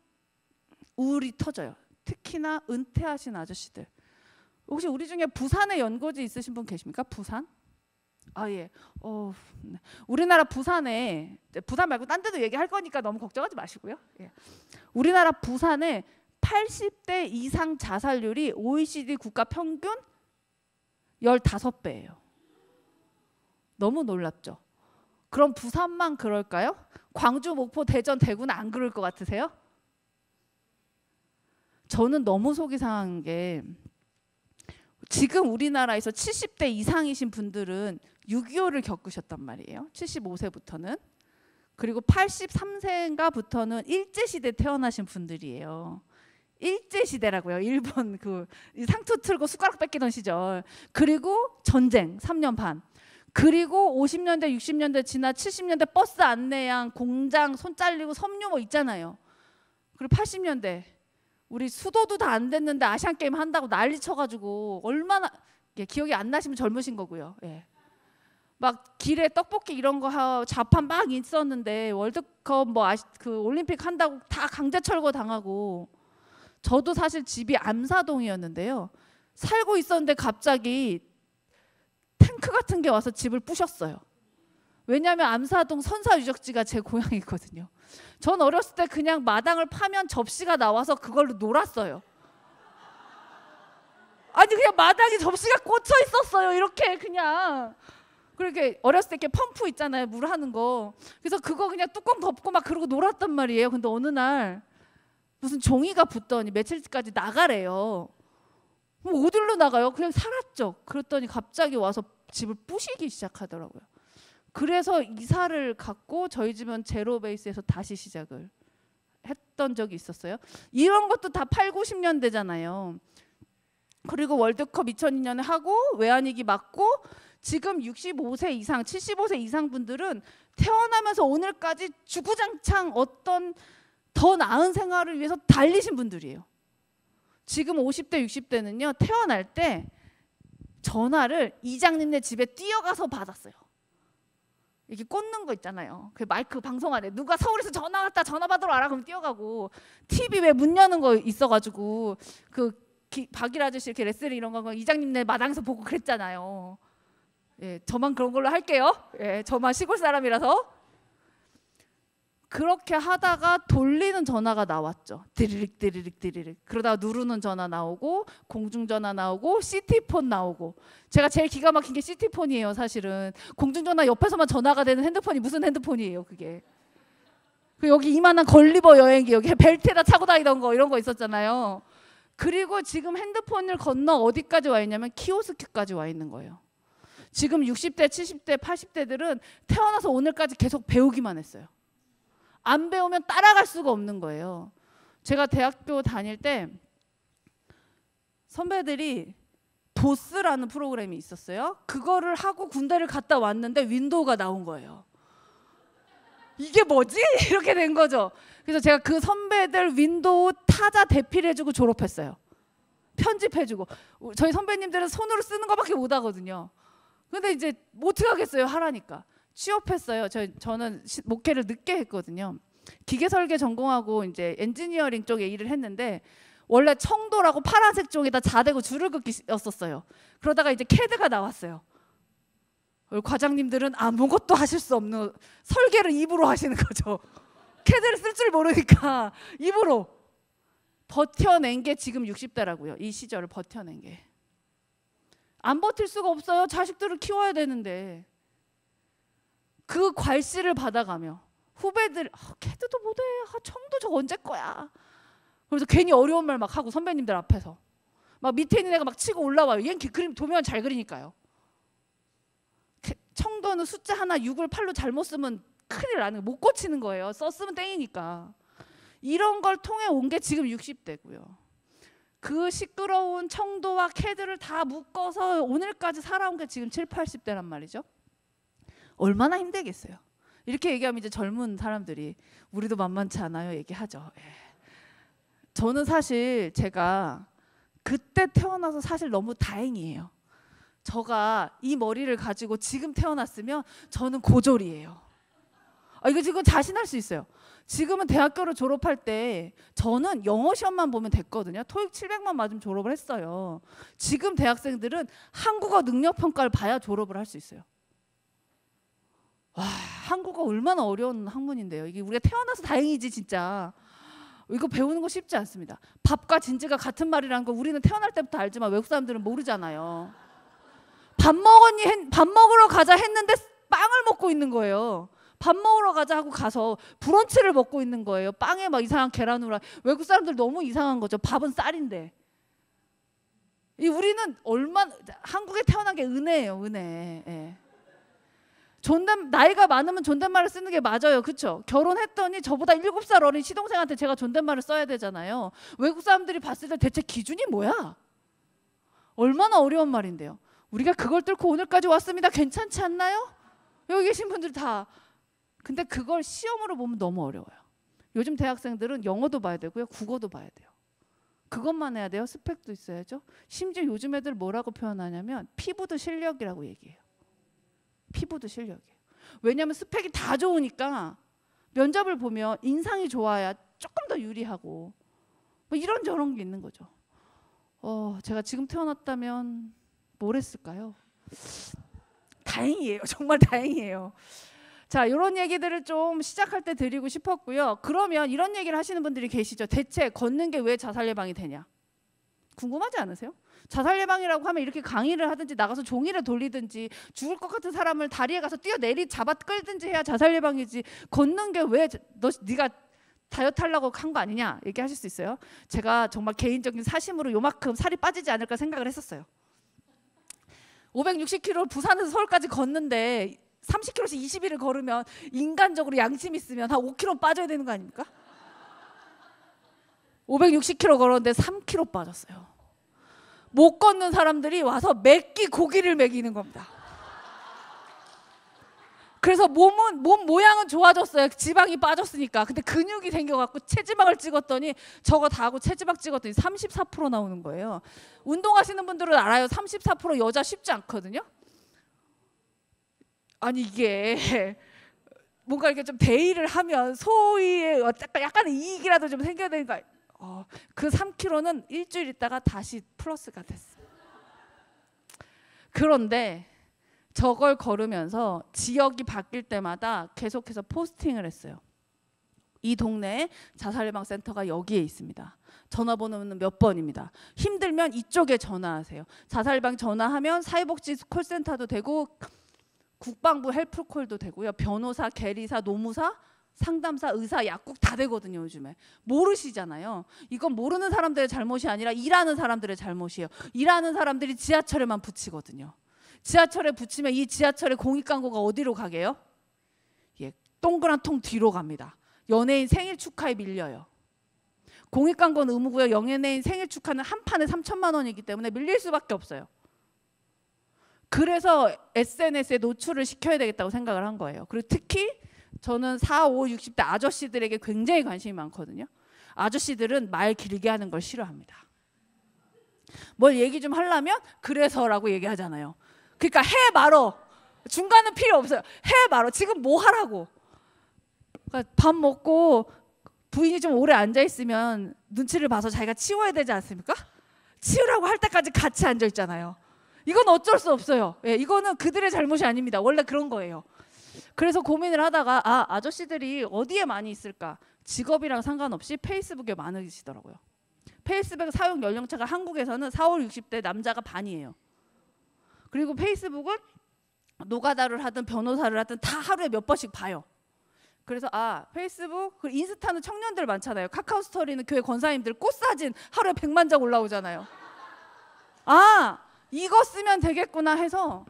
우울이 터져요. 특히나 은퇴하신 아저씨들. 혹시 우리 중에 부산에 연고지 있으신 분 계십니까? 부산? 아, 예. 네. 우리나라 부산에, 부산 말고 딴 데도 얘기할 거니까 너무 걱정하지 마시고요. 예. 우리나라 부산에 80대 이상 자살률이 OECD 국가 평균 15배예요. 너무 놀랍죠? 그럼 부산만 그럴까요? 광주, 목포, 대전, 대구는 안 그럴 것 같으세요? 저는 너무 속이 상한 게 지금 우리나라에서 70대 이상이신 분들은 6.25를 겪으셨단 말이에요. 75세부터는. 그리고 83세인가부터는 일제시대 태어나신 분들이에요. 일제시대라고요. 일본 그 상투 틀고 숟가락 뺏기던 시절. 그리고 전쟁 3년 반. 그리고 50년대 60년대 지나 70년대 버스 안내양 공장 손 잘리고 섬유 뭐 있잖아요. 그리고 80년대 우리 수도도 다 안 됐는데 아시안게임 한다고 난리 쳐가지고 얼마나, 예, 기억이 안 나시면 젊으신 거고요. 예. 막 길에 떡볶이 이런 거 좌판 막 있었는데 월드컵 뭐 그 올림픽 한다고 다 강제 철거 당하고. 저도 사실 집이 암사동이었는데요. 살고 있었는데 갑자기 탱크 같은 게 와서 집을 부셨어요. 왜냐하면 암사동 선사유적지가 제 고향이거든요. 전 어렸을 때 그냥 마당을 파면 접시가 나와서 그걸로 놀았어요. 아니 그냥 마당에 접시가 꽂혀 있었어요. 이렇게 그냥. 그렇게 어렸을 때 이렇게 펌프 있잖아요. 물 하는 거. 그래서 그거 그냥 뚜껑 덮고 막 그러고 놀았단 말이에요. 근데 어느 날 무슨 종이가 붙더니 며칠까지 나가래요. 그럼 어디로 나가요? 그냥 살았죠. 그랬더니 갑자기 와서 집을 부시기 시작하더라고요. 그래서 이사를 갔고 저희 집은 제로 베이스에서 다시 시작을 했던 적이 있었어요. 이런 것도 다 8, 90년대잖아요. 그리고 월드컵 2002년에 하고 외환위기 맞고 지금 65세 이상, 75세 이상 분들은 태어나면서 오늘까지 주구장창 어떤 더 나은 생활을 위해서 달리신 분들이에요. 지금 50대, 60대는요. 태어날 때 전화를 이장님네 집에 뛰어가서 받았어요. 이렇게 꽂는 거 있잖아요. 그 마이크 방송 안에 누가 서울에서 전화 왔다 전화 받으러 와라 그러면 뛰어가고 TV 왜 문 여는 거 있어가지고 그 박일 아저씨 이렇게 레슬링 이런 거 이장님네 마당에서 보고 그랬잖아요. 예, 저만 그런 걸로 할게요. 예, 저만 시골 사람이라서. 그렇게 하다가 돌리는 전화가 나왔죠. 드리릭 드리릭 드리릭. 그러다가 누르는 전화 나오고 공중전화 나오고 시티폰 나오고. 제가 제일 기가 막힌 게 시티폰이에요. 사실은 공중전화 옆에서만 전화가 되는 핸드폰이 무슨 핸드폰이에요 그게. 그 여기 이만한 걸리버 여행기 여기 벨트에다 차고 다니던 거 이런 거 있었잖아요. 그리고 지금 핸드폰을 건너 어디까지 와 있냐면 키오스크까지 와 있는 거예요. 지금 60대 70대 80대들은 태어나서 오늘까지 계속 배우기만 했어요. 안 배우면 따라갈 수가 없는 거예요. 제가 대학교 다닐 때 선배들이 도스라는 프로그램이 있었어요. 그거를 하고 군대를 갔다 왔는데 윈도우가 나온 거예요. 이게 뭐지? 이렇게 된 거죠. 그래서 제가 그 선배들 윈도우 타자 대필 해주고 졸업했어요. 편집해주고. 저희 선배님들은 손으로 쓰는 것밖에 못 하거든요. 근데 이제 어떻게 하겠어요? 하라니까. 취업했어요. 저는 목회를 늦게 했거든요. 기계 설계 전공하고 이제 엔지니어링 쪽에 일을 했는데 원래 청도라고 파란색 쪽에다 자대고 줄을 긋기였었어요. 그러다가 이제 캐드가 나왔어요. 과장님들은 아무것도 하실 수 없는 설계를 입으로 하시는 거죠. 캐드를 쓸 줄 모르니까 입으로 버텨낸 게 지금 60대라고요. 이 시절을 버텨낸 게. 안 버틸 수가 없어요. 자식들을 키워야 되는데. 그 괄시를 받아가며 후배들 캐드도 못해. 청도 저거 언제 거야. 그래서 괜히 어려운 말 막 하고 선배님들 앞에서 막 밑에 있는 애가 막 치고 올라와요. 얘는 그림 도면 잘 그리니까요. 청도는 숫자 하나 6을 8로 잘못 쓰면 큰일 나는 거 못 고치는 거예요. 썼으면 땡이니까. 이런 걸 통해 온 게 지금 60대고요. 그 시끄러운 청도와 캐드를 다 묶어서 오늘까지 살아온 게 지금 7, 80대란 말이죠. 얼마나 힘들겠어요. 이렇게 얘기하면 이제 젊은 사람들이 우리도 만만치 않아요 얘기하죠. 저는 사실 제가 그때 태어나서 사실 너무 다행이에요. 저가 이 머리를 가지고 지금 태어났으면 저는 고졸이에요. 이거 지금 자신할 수 있어요. 지금은 대학교를 졸업할 때 저는 영어 시험만 보면 됐거든요. 토익 700만 맞으면 졸업을 했어요. 지금 대학생들은 한국어 능력 평가를 봐야 졸업을 할 수 있어요. 와, 한국어 얼마나 어려운 학문인데요. 이게 우리가 태어나서 다행이지 진짜. 이거 배우는 거 쉽지 않습니다. 밥과 진지가 같은 말이라는 거 우리는 태어날 때부터 알지만 외국 사람들은 모르잖아요. 밥 먹었니? 밥 먹으러 가자 했는데 빵을 먹고 있는 거예요. 밥 먹으러 가자 하고 가서 브런치를 먹고 있는 거예요. 빵에 막 이상한 계란 후라이. 외국 사람들 너무 이상한 거죠. 밥은 쌀인데. 우리는 얼마나 한국에 태어난 게 은혜예요. 은혜. 예. 나이가 많으면 존댓말을 쓰는 게 맞아요. 그렇죠? 결혼했더니 저보다 7살 어린 시동생한테 제가 존댓말을 써야 되잖아요. 외국 사람들이 봤을 때 대체 기준이 뭐야? 얼마나 어려운 말인데요. 우리가 그걸 뚫고 오늘까지 왔습니다. 괜찮지 않나요? 여기 계신 분들 다. 근데 그걸 시험으로 보면 너무 어려워요. 요즘 대학생들은 영어도 봐야 되고요. 국어도 봐야 돼요. 그것만 해야 돼요. 스펙도 있어야죠. 심지어 요즘 애들 뭐라고 표현하냐면 피부도 실력이라고 얘기해요. 피부도 실력이에요. 왜냐하면 스펙이 다 좋으니까 면접을 보면 인상이 좋아야 조금 더 유리하고 뭐 이런저런 게 있는 거죠. 제가 지금 태어났다면 뭘 했을까요? 다행이에요. 정말 다행이에요. 자, 이런 얘기들을 좀 시작할 때 드리고 싶었고요. 그러면 이런 얘기를 하시는 분들이 계시죠. 대체 걷는 게 왜 자살 예방이 되냐? 궁금하지 않으세요? 자살 예방이라고 하면 이렇게 강의를 하든지 나가서 종이를 돌리든지 죽을 것 같은 사람을 다리에 가서 잡아 끌든지 해야 자살 예방이지. 걷는 게 왜 네가 다이어트 하려고 한 거 아니냐 얘기하실 수 있어요. 제가 정말 개인적인 사심으로 요만큼 살이 빠지지 않을까 생각을 했었어요. 560km 부산에서 서울까지 걷는데 30km씩 20일을 걸으면 인간적으로 양심 있으면 한 5kg 빠져야 되는 거 아닙니까? 560km 걸었는데 3kg 빠졌어요. 못 걷는 사람들이 와서 매끼 고기를 먹이는 겁니다. 그래서 몸 모양은 좋아졌어요. 지방이 빠졌으니까. 근데 근육이 생겨갖고 체지방을 찍었더니 저거 다 하고 체지방 찍었더니 34% 나오는 거예요. 운동하시는 분들은 알아요. 34% 여자 쉽지 않거든요. 아니 이게 뭔가 이렇게 좀 대의를 하면 소위의 약간의 이익이라도 좀 생겨야 되니까 그 3kg는 일주일 있다가 다시 플러스가 됐어요. 그런데 저걸 걸으면서 지역이 바뀔 때마다 계속해서 포스팅을 했어요. 이 동네에 자살예방센터가 여기에 있습니다. 전화번호는 몇 번입니다. 힘들면 이쪽에 전화하세요. 자살예방 전화하면 사회복지 콜센터도 되고 국방부 헬프콜도 되고요. 변호사, 계리사, 노무사, 상담사, 의사, 약국 다 되거든요. 요즘에. 모르시잖아요. 이건 모르는 사람들의 잘못이 아니라 일하는 사람들의 잘못이에요. 일하는 사람들이 지하철에만 붙이거든요. 지하철에 붙이면 이 지하철의 공익 광고가 어디로 가게요? 예, 동그란 통 뒤로 갑니다. 연예인 생일 축하에 밀려요. 공익 광고는 의무고요. 연예인 생일 축하는 한 판에 3천만 원이기 때문에 밀릴 수밖에 없어요. 그래서 SNS에 노출을 시켜야 되겠다고 생각을 한 거예요. 그리고 특히 저는 4, 5, 60대 아저씨들에게 굉장히 관심이 많거든요. 아저씨들은 말 길게 하는 걸 싫어합니다. 뭘 얘기 좀 하려면 그래서라고 얘기하잖아요. 그러니까 해 말어. 중간은 필요 없어요. 해 말어. 지금 뭐 하라고. 그러니까 밥 먹고 부인이 좀 오래 앉아 있으면 눈치를 봐서 자기가 치워야 되지 않습니까? 치우라고 할 때까지 같이 앉아 있잖아요. 이건 어쩔 수 없어요. 예, 이거는 그들의 잘못이 아닙니다. 원래 그런 거예요. 그래서 고민을 하다가 아저씨들이 어디에 많이 있을까? 직업이랑 상관없이 페이스북에 많으시더라고요. 페이스북 사용 연령차가 한국에서는 4, 5, 60대 남자가 반이에요. 그리고 페이스북은 노가다를 하든 변호사를 하든 다 하루에 몇 번씩 봐요. 그래서 페이스북, 그리고 인스타는 청년들 많잖아요. 카카오 스토리는 교회 권사님들 꽃사진 하루에 100만 장 올라오잖아요. 이거 쓰면 되겠구나 해서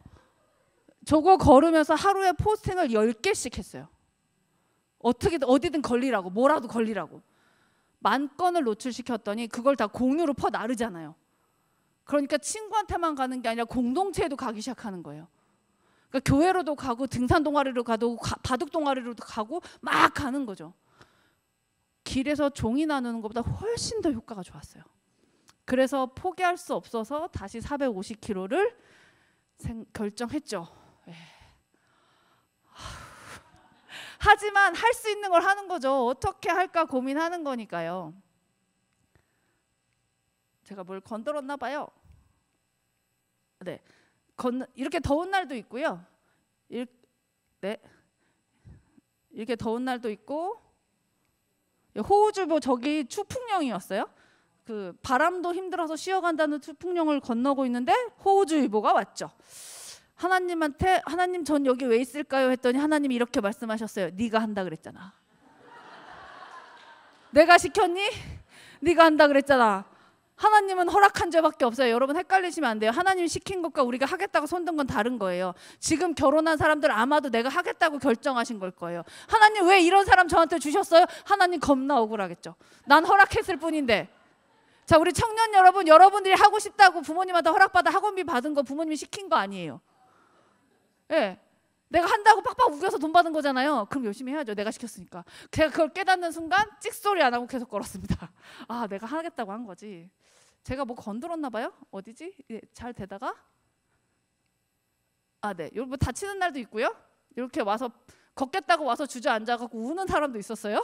저거 걸으면서 하루에 포스팅을 10개씩 했어요. 어디든 걸리라고, 뭐라도 걸리라고. 10,000건을 노출시켰더니 그걸 다 공유로 퍼나르잖아요. 그러니까 친구한테만 가는 게 아니라 공동체에도 가기 시작하는 거예요. 그러니까 교회로도 가고 등산 동아리로 가도 바둑 동아리로도 가고 막 가는 거죠. 길에서 종이 나누는 것보다 훨씬 더 효과가 좋았어요. 그래서 포기할 수 없어서 다시 450kg를 결정했죠. 하지만 할 수 있는 걸 하는 거죠. 어떻게 할까 고민하는 거니까요. 제가 뭘 건드렸나 봐요. 네, 이렇게 더운 날도 있고요. 이렇게 더운 날도 있고, 호우주의보 저기 추풍령이었어요. 그 바람도 힘들어서 쉬어간다는 추풍령을 건너고 있는데 호우주의보가 왔죠. 하나님한테 하나님 전 여기 왜 있을까요? 했더니 하나님이 이렇게 말씀하셨어요. 네가 한다 그랬잖아. 내가 시켰니? 네가 한다 그랬잖아. 하나님은 허락한 죄밖에 없어요. 여러분 헷갈리시면 안 돼요. 하나님 시킨 것과 우리가 하겠다고 손든 건 다른 거예요. 지금 결혼한 사람들 아마도 내가 하겠다고 결정하신 걸 거예요. 하나님 왜 이런 사람 저한테 주셨어요? 하나님 겁나 억울하겠죠. 난 허락했을 뿐인데. 자, 우리 청년 여러분, 여러분들이 하고 싶다고 부모님한테 허락받아 학원비 받은 거 부모님이 시킨 거 아니에요. 예, 내가 한다고 빡빡 우겨서 돈 받은 거잖아요. 그럼 열심히 해야죠. 내가 시켰으니까. 제가 그걸 깨닫는 순간 찍소리 안 하고 계속 걸었습니다. 내가 하겠다고 한 거지. 제가 뭐 건드렸나 봐요. 어디지? 잘 되다가 네, 뭐 다치는 날도 있고요. 이렇게 와서 걷겠다고 와서 주저앉아갖고 우는 사람도 있었어요.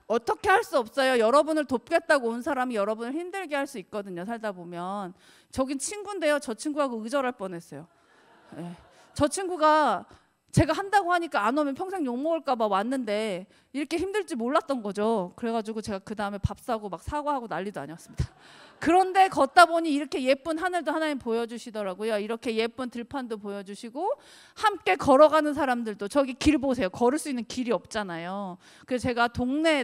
어떻게 할 수 없어요. 여러분을 돕겠다고 온 사람이 여러분을 힘들게 할 수 있거든요. 살다 보면. 저긴 친구인데요. 저 친구하고 의절할 뻔했어요. 네. 저 친구가 제가 한다고 하니까 안 오면 평생 욕먹을까 봐 왔는데 이렇게 힘들지 몰랐던 거죠. 그래가지고 제가 그 다음에 밥 사고 막 사과하고 난리도 아니었습니다. 그런데 걷다 보니 이렇게 예쁜 하늘도 하나님 보여주시더라고요. 이렇게 예쁜 들판도 보여주시고 함께 걸어가는 사람들도 저기 길 보세요. 걸을 수 있는 길이 없잖아요. 그래서 제가 동네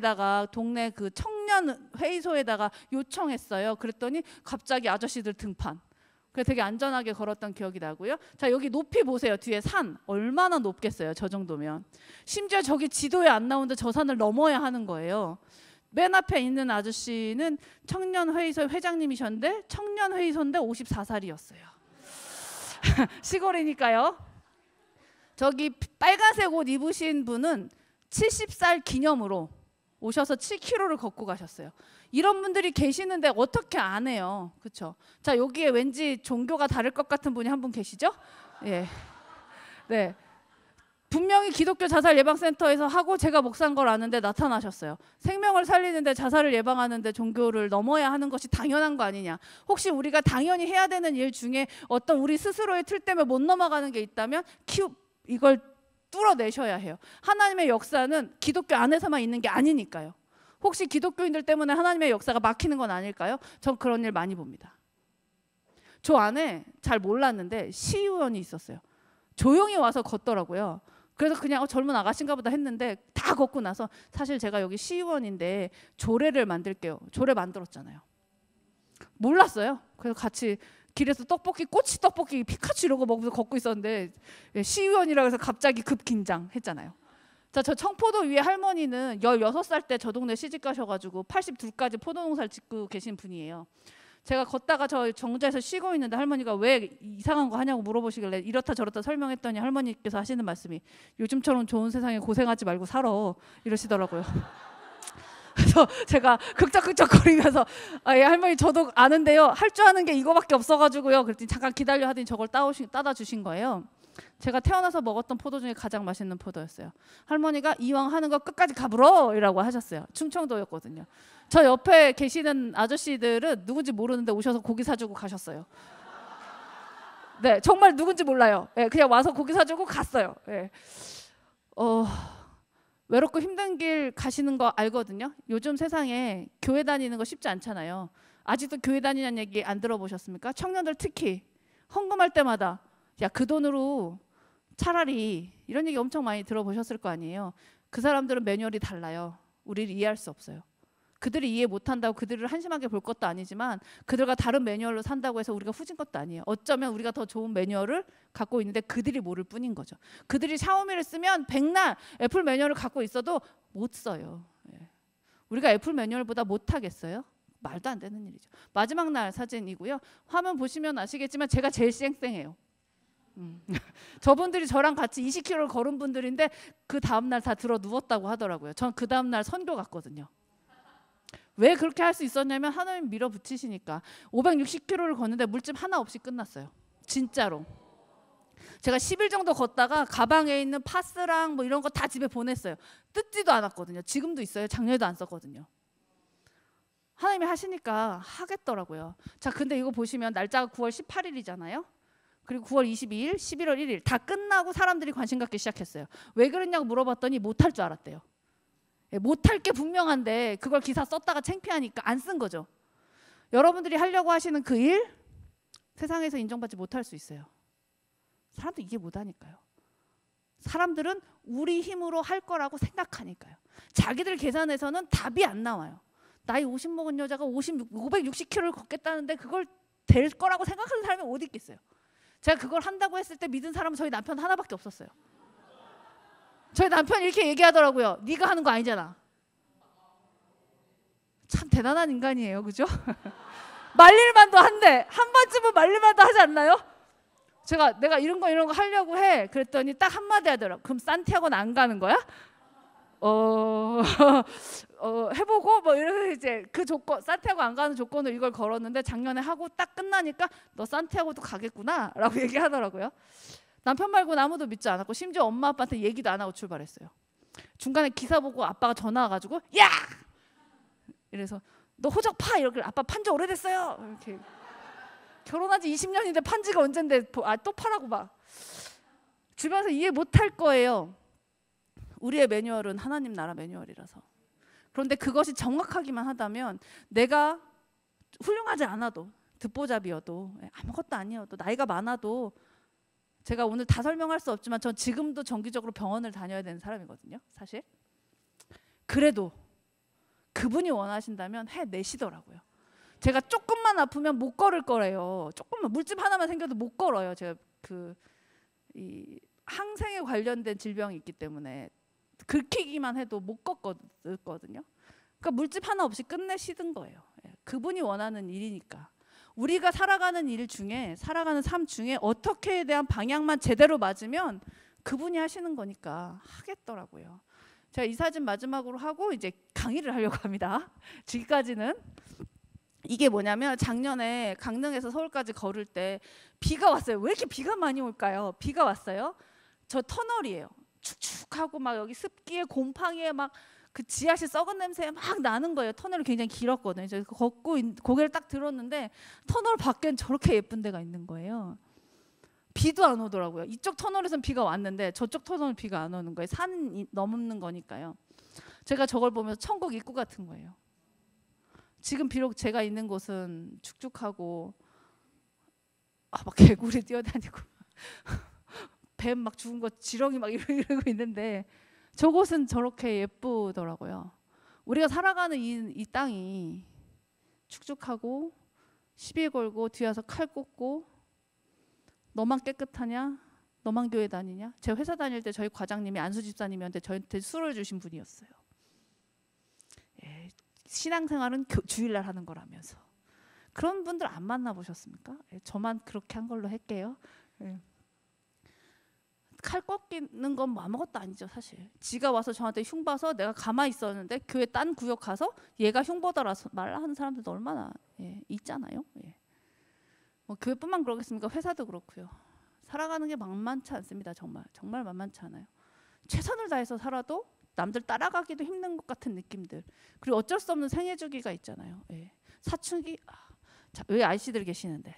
그 청년 회의소에다가 요청했어요. 그랬더니 갑자기 아저씨들 등판. 그래서 되게 안전하게 걸었던 기억이 나고요. 자, 여기 높이 보세요. 뒤에 산 얼마나 높겠어요. 저 정도면. 심지어 저기 지도에 안 나오는데 저 산을 넘어야 하는 거예요. 맨 앞에 있는 아저씨는 청년회의소 회장님이셨는데 청년회의소인데 54살이었어요. 시골이니까요. 저기 빨간색 옷 입으신 분은 70살 기념으로 오셔서 7km를 걷고 가셨어요. 이런 분들이 계시는데 어떻게 안 해요? 그렇죠? 자, 여기에 왠지 종교가 다를 것 같은 분이 한 분 계시죠? 예. 네. 분명히 기독교 자살 예방센터에서 하고 제가 목사인 걸 아는데 나타나셨어요. 생명을 살리는데 자살을 예방하는데 종교를 넘어야 하는 것이 당연한 거 아니냐. 혹시 우리가 당연히 해야 되는 일 중에 어떤 우리 스스로의 틀 때문에 못 넘어가는 게 있다면 이걸 뚫어내셔야 해요. 하나님의 역사는 기독교 안에서만 있는 게 아니니까요. 혹시 기독교인들 때문에 하나님의 역사가 막히는 건 아닐까요? 전 그런 일 많이 봅니다. 저 안에 잘 몰랐는데 시의원이 있었어요. 조용히 와서 걷더라고요. 그래서 그냥 젊은 아가씨인가 보다 했는데 다 걷고 나서 사실 제가 여기 시의원인데 조례를 만들게요. 조례 만들었잖아요. 몰랐어요. 그래서 같이 길에서 꼬치 떡볶이 피카츄 이러고 먹으면서 걷고 있었는데 시의원이라고 해서 갑자기 급 긴장했잖아요. 자, 저 청포도 위에 할머니는 16살 때 저 동네 시집 가셔가지고 82까지 포도농사를 짓고 계신 분이에요. 제가 걷다가 저 정자에서 쉬고 있는데 할머니가 왜 이상한 거 하냐고 물어보시길래 이렇다 저렇다 설명했더니 할머니께서 하시는 말씀이 요즘처럼 좋은 세상에 고생하지 말고 살아 이러시더라고요. 그래서 제가 극적극적거리면서 예, 할머니 저도 아는데요. 할 줄 아는 게 이거밖에 없어가지고요. 그랬더니 잠깐 기다려 하더니 저걸 따다 주신 거예요. 제가 태어나서 먹었던 포도 중에 가장 맛있는 포도였어요. 할머니가 이왕 하는 거 끝까지 가불어 이라고 하셨어요. 충청도였거든요. 저 옆에 계시는 아저씨들은 누군지 모르는데 오셔서 고기 사주고 가셨어요. 네, 정말 누군지 몰라요. 네, 그냥 와서 고기 사주고 갔어요. 네. 외롭고 힘든 길 가시는 거 알거든요. 요즘 세상에 교회 다니는 거 쉽지 않잖아요. 아직도 교회 다니는 얘기 안 들어보셨습니까? 청년들 특히 헌금할 때마다 야, 그 돈으로 차라리 이런 얘기 엄청 많이 들어보셨을 거 아니에요. 그 사람들은 매뉴얼이 달라요. 우리를 이해할 수 없어요. 그들이 이해 못한다고 그들을 한심하게 볼 것도 아니지만 그들과 다른 매뉴얼로 산다고 해서 우리가 후진 것도 아니에요. 어쩌면 우리가 더 좋은 매뉴얼을 갖고 있는데 그들이 모를 뿐인 거죠. 그들이 샤오미를 쓰면 백날 애플 매뉴얼을 갖고 있어도 못 써요. 예. 우리가 애플 매뉴얼보다 못하겠어요? 말도 안 되는 일이죠. 마지막 날 사진이고요. 화면 보시면 아시겠지만 제가 제일 쌩쌩해요. 저분들이 저랑 같이 20km를 걸은 분들인데 그 다음날 다 들어 누웠다고 하더라고요. 전 그 다음날 선교 갔거든요. 왜 그렇게 할 수 있었냐면 하나님 밀어붙이시니까. 560km를 걷는데 물집 하나 없이 끝났어요. 진짜로. 제가 10일 정도 걷다가 가방에 있는 파스랑 뭐 이런 거 다 집에 보냈어요. 뜯지도 않았거든요. 지금도 있어요. 작년에도 안 썼거든요. 하나님이 하시니까 하겠더라고요. 자, 근데 이거 보시면 날짜가 9월 18일이잖아요. 그리고 9월 22일, 11월 1일 다 끝나고 사람들이 관심 갖기 시작했어요. 왜 그랬냐고 물어봤더니 못할 줄 알았대요. 못할 게 분명한데 그걸 기사 썼다가 창피하니까 안 쓴 거죠. 여러분들이 하려고 하시는 그 일 세상에서 인정받지 못할 수 있어요. 사람들 이해 못하니까요. 사람들은 우리 힘으로 할 거라고 생각하니까요. 자기들 계산에서는 답이 안 나와요. 나이 50 먹은 여자가 560km를 걷겠다는데 그걸 될 거라고 생각하는 사람이 어디 있겠어요. 제가 그걸 한다고 했을 때 믿은 사람은 저희 남편 하나밖에 없었어요. 저희 남편이 이렇게 얘기하더라고요. 네가 하는 거 아니잖아. 참 대단한 인간이에요. 그죠? 말릴만도 한데 한 번쯤은 말릴만도 하지 않나요? 내가 이런 거 하려고 해. 그랬더니 딱 한마디 하더라고요. 그럼 산티아고는 안 가는 거야? 해보고 뭐 이래서 이제 그 조건 산티아고 안 가는 조건으로 이걸 걸었는데 작년에 하고 딱 끝나니까 너 산티아고도 가겠구나 라고 얘기하더라고요. 남편 말고는 아무도 믿지 않았고 심지어 엄마 아빠한테 얘기도 안 하고 출발했어요. 중간에 기사 보고 아빠가 전화 와가지고 야! 이래서 너 호적 파! 이렇게 아빠 판지 오래됐어요. 이렇게 결혼한 지 20년인데 판지가 언젠데 또 파라고 막 주변에서 이해 못할 거예요. 우리의 매뉴얼은 하나님 나라 매뉴얼이라서. 그런데 그것이 정확하기만 하다면 내가 훌륭하지 않아도 듣보잡이어도 아무것도 아니어도 나이가 많아도 제가 오늘 다 설명할 수 없지만 전 지금도 정기적으로 병원을 다녀야 되는 사람이거든요. 사실. 그래도 그분이 원하신다면 해내시더라고요. 제가 조금만 아프면 못 걸을 거래요. 조금만 물집 하나만 생겨도 못 걸어요. 제가 이 항생에 관련된 질병이 있기 때문에 긁히기만 해도 못 걷거든요. 그러니까 물집 하나 없이 끝내시던 거예요. 그분이 원하는 일이니까. 우리가 살아가는 일 중에 살아가는 삶 중에 어떻게에 대한 방향만 제대로 맞으면 그분이 하시는 거니까 하겠더라고요. 제가 이 사진 마지막으로 하고 이제 강의를 하려고 합니다. 지금까지는 이게 뭐냐면 작년에 강릉에서 서울까지 걸을 때 비가 왔어요. 왜 이렇게 비가 많이 올까요? 비가 왔어요. 저 터널이에요. 축축하고 막 여기 습기에 곰팡이에 막 그 지하실 썩은 냄새 막 나는 거예요. 터널이 굉장히 길었거든요. 그래서 걷고 고개를 딱 들었는데 터널 밖엔 저렇게 예쁜 데가 있는 거예요. 비도 안 오더라고요. 이쪽 터널에선 비가 왔는데 저쪽 터널은 비가 안 오는 거예요. 산 넘는 거니까요. 제가 저걸 보면서 천국 입구 같은 거예요. 지금 비록 제가 있는 곳은 축축하고 막 개구리 뛰어다니고 뱀 막 죽은 거 지렁이 막 이러고 있는데 저곳은 저렇게 예쁘더라고요. 우리가 살아가는 이 땅이 축축하고 시비 걸고 뒤에 와서 칼 꽂고 너만 깨끗하냐? 너만 교회 다니냐? 제 회사 다닐 때 저희 과장님이 안수 집사님이었는데 저한테 술을 주신 분이었어요. 예, 신앙생활은 주일날 하는 거라면서. 그런 분들 안 만나보셨습니까? 예, 저만 그렇게 한 걸로 할게요. 예. 칼 꺾이는 건 뭐 아무것도 아니죠 사실. 지가 와서 저한테 흉봐서 내가 가만히 있었는데 교회 딴 구역 가서 얘가 흉보더라서 말하는 사람들도 얼마나 있잖아요. 뭐 교회뿐만 그러겠습니까? 회사도 그렇고요. 살아가는 게 만만치 않습니다. 정말 만만치 않아요. 최선을 다해서 살아도 남들 따라가기도 힘든 것 같은 느낌들. 그리고 어쩔 수 없는 생애 주기가 있잖아요. 사춘기. 자, 왜 아이씨들 계시는데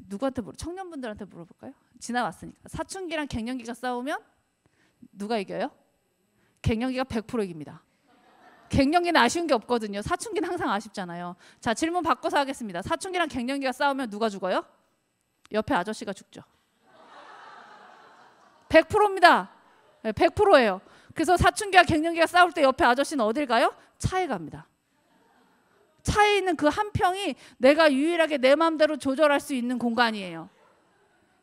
누구한테 청년분들한테 물어볼까요? 지나왔으니까. 사춘기랑 갱년기가 싸우면 누가 이겨요? 갱년기가 100% 이깁니다. 갱년기는 아쉬운 게 없거든요. 사춘기는 항상 아쉽잖아요. 자, 질문 바꿔서 하겠습니다. 사춘기랑 갱년기가 싸우면 누가 죽어요? 옆에 아저씨가 죽죠. 100%입니다. 100%예요. 그래서 사춘기와 갱년기가 싸울 때 옆에 아저씨는 어딜 가요? 차에 갑니다. 차에 있는 그 한 평이 내가 유일하게 내 마음대로 조절할 수 있는 공간이에요.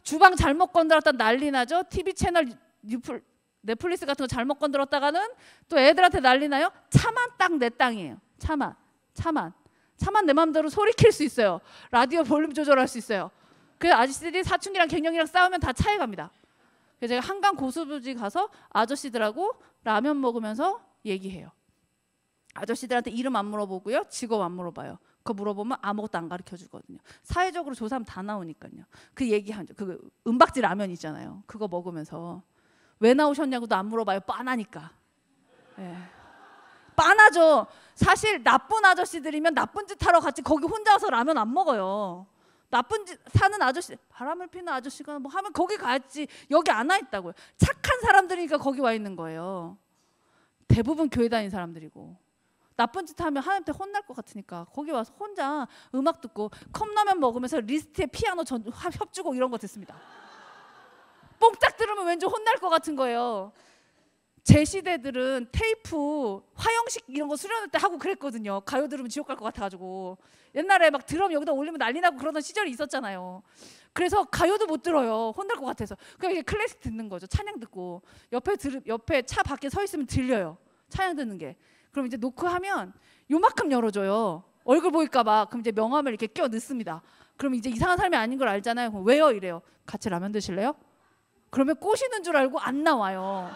주방 잘못 건드렸다 난리 나죠. TV 채널 넷플릭스 같은 거 잘못 건드렸다가는 또 애들한테 난리 나요. 차만 딱 내 땅이에요. 차만 내 마음대로 소리 킬 수 있어요. 라디오 볼륨 조절할 수 있어요. 그래서 아저씨들이 사춘기랑 갱년기랑 싸우면 다 차에 갑니다. 그래서 제가 한강 고수부지 가서 아저씨들하고 라면 먹으면서 얘기해요. 아저씨들한테 이름 안 물어보고요. 직업 안 물어봐요. 그거 물어보면 아무것도 안 가르쳐 주거든요. 사회적으로 조사하면 다 나오니까요. 그 얘기하죠. 그 은박지 라면 있잖아요. 그거 먹으면서 왜 나오셨냐고도 안 물어봐요. 빤하니까. 빤하죠. 사실 나쁜 아저씨들이면 나쁜 짓 하러 같이 거기 혼자 와서 라면 안 먹어요. 나쁜 짓 사는 아저씨, 바람을 피는 아저씨가 뭐 하면 거기 가야지. 여기 안 와 있다고요. 착한 사람들이니까 거기 와 있는 거예요. 대부분 교회 다니는 사람들이고. 나쁜 짓 하면 하나님한테 혼날 것 같으니까 거기 와서 혼자 음악 듣고 컵라면 먹으면서 리스트에 피아노 협주곡 이런 거 듣습니다. 뽕짝 들으면 왠지 혼날 것 같은 거예요. 제 시대들은 테이프 화형식 이런 거 수련회 때 하고 그랬거든요. 가요 들으면 지옥 갈 것 같아가지고. 옛날에 막 드럼 여기다 올리면 난리 나고 그러던 시절이 있었잖아요. 그래서 가요도 못 들어요. 혼날 것 같아서. 그냥 이제 클래식 듣는 거죠. 찬양 듣고. 옆에 차 밖에 서 있으면 들려요. 찬양 듣는 게. 그럼 이제 놓고 하면 요만큼 열어줘요. 얼굴 보일까 봐. 그럼 이제 명함을 이렇게 끼워 넣습니다. 그럼 이제 이상한 사람이 아닌 걸 알잖아요. 그럼 왜요? 이래요. 같이 라면 드실래요? 그러면 꼬시는 줄 알고 안 나와요.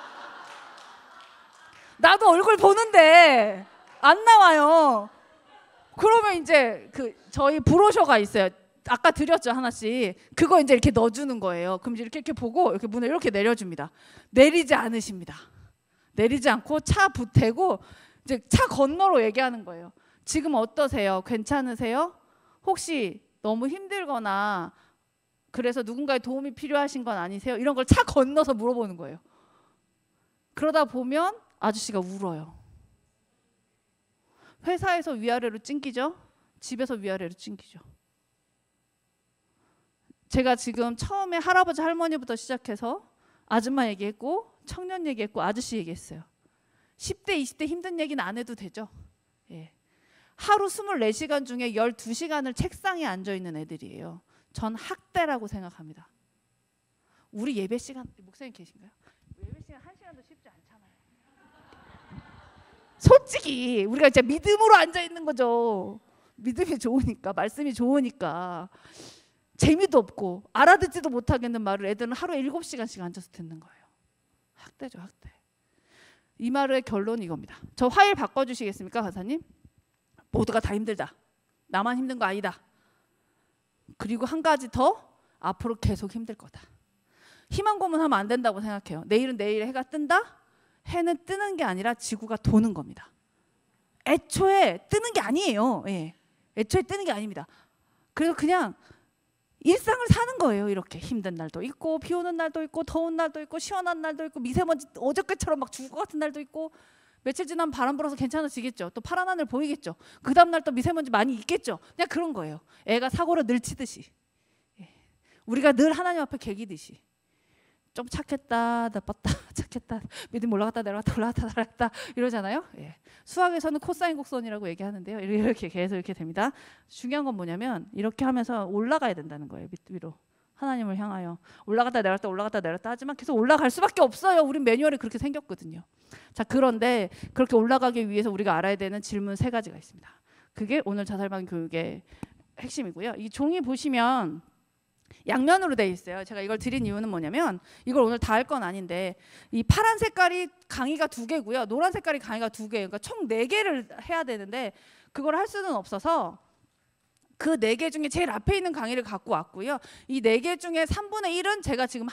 나도 얼굴 보는데 안 나와요. 그러면 이제 그 저희 브로셔가 있어요. 아까 드렸죠 하나씩. 그거 이제 이렇게 넣어주는 거예요. 그럼 이제 이렇게 보고 이렇게 문을 이렇게 내려줍니다. 내리지 않으십니다. 내리지 않고 차 대고 이제 차 건너로 얘기하는 거예요. 지금 어떠세요? 괜찮으세요? 혹시 너무 힘들거나 그래서 누군가의 도움이 필요하신 건 아니세요? 이런 걸 차 건너서 물어보는 거예요. 그러다 보면 아저씨가 울어요. 회사에서 위아래로 찡기죠? 집에서 위아래로 찡기죠. 제가 지금 처음에 할아버지 할머니부터 시작해서 아줌마 얘기했고 청년 얘기했고 아저씨 얘기했어요. 10대 20대 힘든 얘기는 안 해도 되죠. 하루 24시간 중에 12시간을 책상에 앉아있는 애들이에요. 전 학대라고 생각합니다. 우리 예배 시간, 목사님 계신가요? 예배 시간 1시간도 쉽지 않잖아요. 솔직히 우리가 진짜 믿음으로 앉아있는 거죠. 믿음이 좋으니까, 말씀이 좋으니까. 재미도 없고 알아듣지도 못하겠는 말을 애들은 하루에 7시간씩 앉아서 듣는 거예요. 학대죠, 학대. 이 말의 결론은 이겁니다. 저 화일 바꿔주시겠습니까, 가사님? 모두가 다 힘들다. 나만 힘든 거 아니다. 그리고 한 가지 더, 앞으로 계속 힘들 거다. 희망 고문하면 안 된다고 생각해요. 내일은 내일 해가 뜬다? 해는 뜨는 게 아니라 지구가 도는 겁니다. 애초에 뜨는 게 아니에요. 애초에 뜨는 게 아닙니다. 그래서 그냥 일상을 사는 거예요. 이렇게 힘든 날도 있고 비 오는 날도 있고 더운 날도 있고 시원한 날도 있고 미세먼지 어저께처럼 막 죽을 것 같은 날도 있고 며칠 지나면 바람 불어서 괜찮아지겠죠. 또 파란 하늘 보이겠죠. 그 다음 날 또 미세먼지 많이 있겠죠. 그냥 그런 거예요. 애가 사고를 늘 치듯이. 우리가 늘 하나님 앞에 개기듯이. 좀 착했다 나빴다 착했다 믿음 올라갔다 내려갔다 올라갔다 내려갔다 이러잖아요. 수학에서는 코사인 곡선이라고 얘기하는데요. 이렇게 계속 이렇게 됩니다. 중요한 건 뭐냐면 이렇게 하면서 올라가야 된다는 거예요. 위로 하나님을 향하여 올라갔다 내려갔다 올라갔다 내려갔다 하지만 계속 올라갈 수밖에 없어요. 우린 매뉴얼이 그렇게 생겼거든요. 자, 그런데 그렇게 올라가기 위해서 우리가 알아야 되는 질문 3가지가 있습니다. 그게 오늘 자살방 교육의 핵심이고요. 이 종이 보시면 양면으로 돼 있어요. 제가 이걸 드린 이유는 뭐냐면 이걸 오늘 다 할 건 아닌데 이 파란 색깔이 강의가 2개고요. 노란 색깔이 강의가 2개. 그러니까 총 4개를 해야 되는데 그걸 할 수는 없어서 그 4개 중에 제일 앞에 있는 강의를 갖고 왔고요. 이 4개 중에 3분의 1은 제가 지금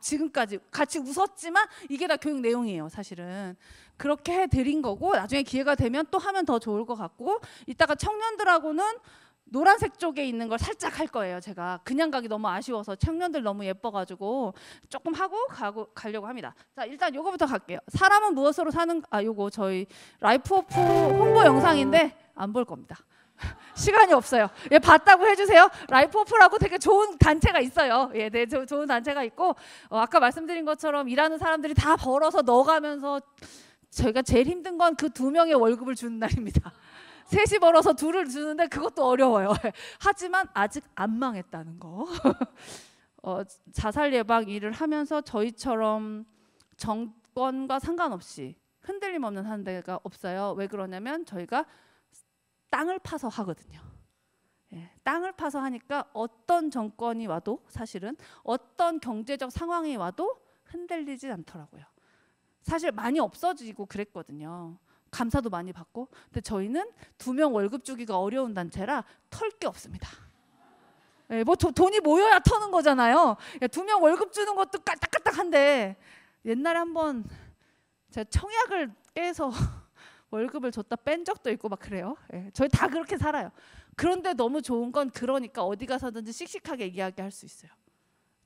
지금까지 같이 웃었지만 이게 다 교육 내용이에요. 사실은 그렇게 해드린 거고 나중에 기회가 되면 또 하면 더 좋을 것 같고 이따가 청년들하고는 노란색 쪽에 있는 걸 살짝 할 거예요. 제가 그냥 가기 너무 아쉬워서 청년들 너무 예뻐가지고 조금 하고 가려고 합니다. 자, 일단 요거부터 갈게요. 사람은 무엇으로 사는 요거 저희 라이프오프 홍보 영상인데 안 볼 겁니다. 시간이 없어요. 예, 봤다고 해주세요. 라이프오프라고 되게 좋은 단체가 있어요. 예, 네, 좋은 단체가 있고 아까 말씀드린 것처럼 일하는 사람들이 다 벌어서 넣어가면서 저희가 제일 힘든 건 그 2명의 월급을 주는 날입니다. 셋이 벌어서 2를 주는데 그것도 어려워요. 하지만 아직 안 망했다는 거. 자살 예방 일을 하면서 저희처럼 정권과 상관없이 흔들림 없는 한 데가 없어요. 왜 그러냐면 저희가 땅을 파서 하거든요. 예, 땅을 파서 하니까 어떤 정권이 와도 사실은 어떤 경제적 상황이 와도 흔들리지 않더라고요. 사실 많이 없어지고 그랬거든요. 감사도 많이 받고. 근데 저희는 2명 월급 주기가 어려운 단체라 털 게 없습니다. 예, 뭐 돈이 모여야 터는 거잖아요. 2명 월급 주는 것도 까딱까딱한데 옛날에 한번 제가 청약을 깨서 월급을 줬다 뺀 적도 있고 막 그래요. 예, 저희 다 그렇게 살아요. 그런데 너무 좋은 건 그러니까 어디 가서든지 씩씩하게 이야기할 수 있어요.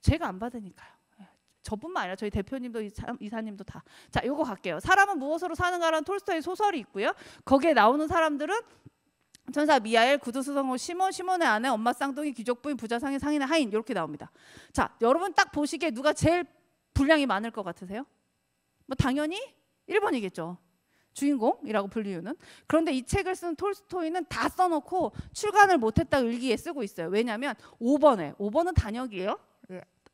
제가 안 받으니까요. 예, 저뿐만 아니라 저희 대표님도 이사님도 다. 자, 요거 갈게요. 사람은 무엇으로 사는가라는 톨스토이 소설이 있고요. 거기에 나오는 사람들은 천사 미하엘, 구두수성호 시몬의 아내, 엄마 쌍둥이, 귀족 부인, 부자 상인, 상인의 하인 이렇게 나옵니다. 자, 여러분 딱 보시기에 누가 제일 분량이 많을 것 같으세요? 뭐 당연히 1번이겠죠. 주인공이라고 불리우는. 그런데 이 책을 쓴 톨스토이는 다 써놓고 출간을 못했다 일기에 쓰고 있어요. 왜냐하면 5번은 단역이에요.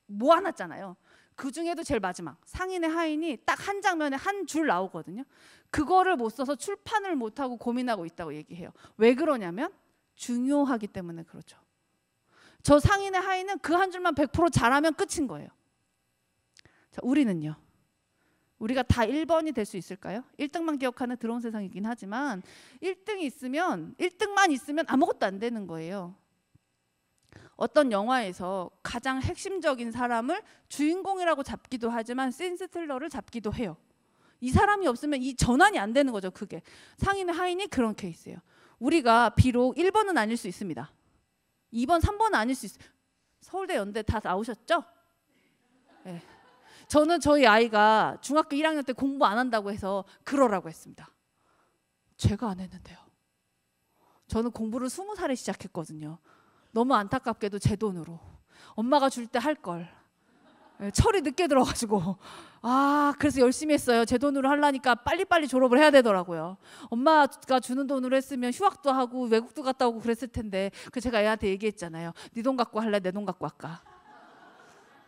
모아놨잖아요. 그 중에도 제일 마지막 상인의 하인이 딱 한 장면에 한 줄 나오거든요. 그거를 못 써서 출판을 못하고 고민하고 있다고 얘기해요. 왜 그러냐면 중요하기 때문에 그렇죠. 저 상인의 하인은 그 한 줄만 100% 잘하면 끝인 거예요. 자, 우리는요. 우리가 다 1번이 될 수 있을까요? 1등만 기억하는 더러운 세상이긴 하지만 1등만 있으면 아무것도 안 되는 거예요. 어떤 영화에서 가장 핵심적인 사람을 주인공이라고 잡기도 하지만 씬스틸러를 잡기도 해요. 이 사람이 없으면 이 전환이 안 되는 거죠. 그게 상인의 하인이 그런 케이스예요. 우리가 비록 1번은 아닐 수 있습니다. 2번, 3번은 아닐 수 있어요. 서울대, 연대 다 나오셨죠? 네. 저는 저희 아이가 중학교 1학년 때 공부 안 한다고 해서 그러라고 했습니다. 제가 안 했는데요. 저는 공부를 20살에 시작했거든요. 너무 안타깝게도 제 돈으로. 엄마가 줄 때 할 걸. 철이 늦게 들어가지고 그래서 열심히 했어요. 제 돈으로 하려니까 빨리빨리 졸업을 해야 되더라고요. 엄마가 주는 돈으로 했으면 휴학도 하고 외국도 갔다 오고 그랬을 텐데 그래서 제가 애한테 얘기했잖아요. 네 돈 갖고 할래? 내 돈 갖고 할까?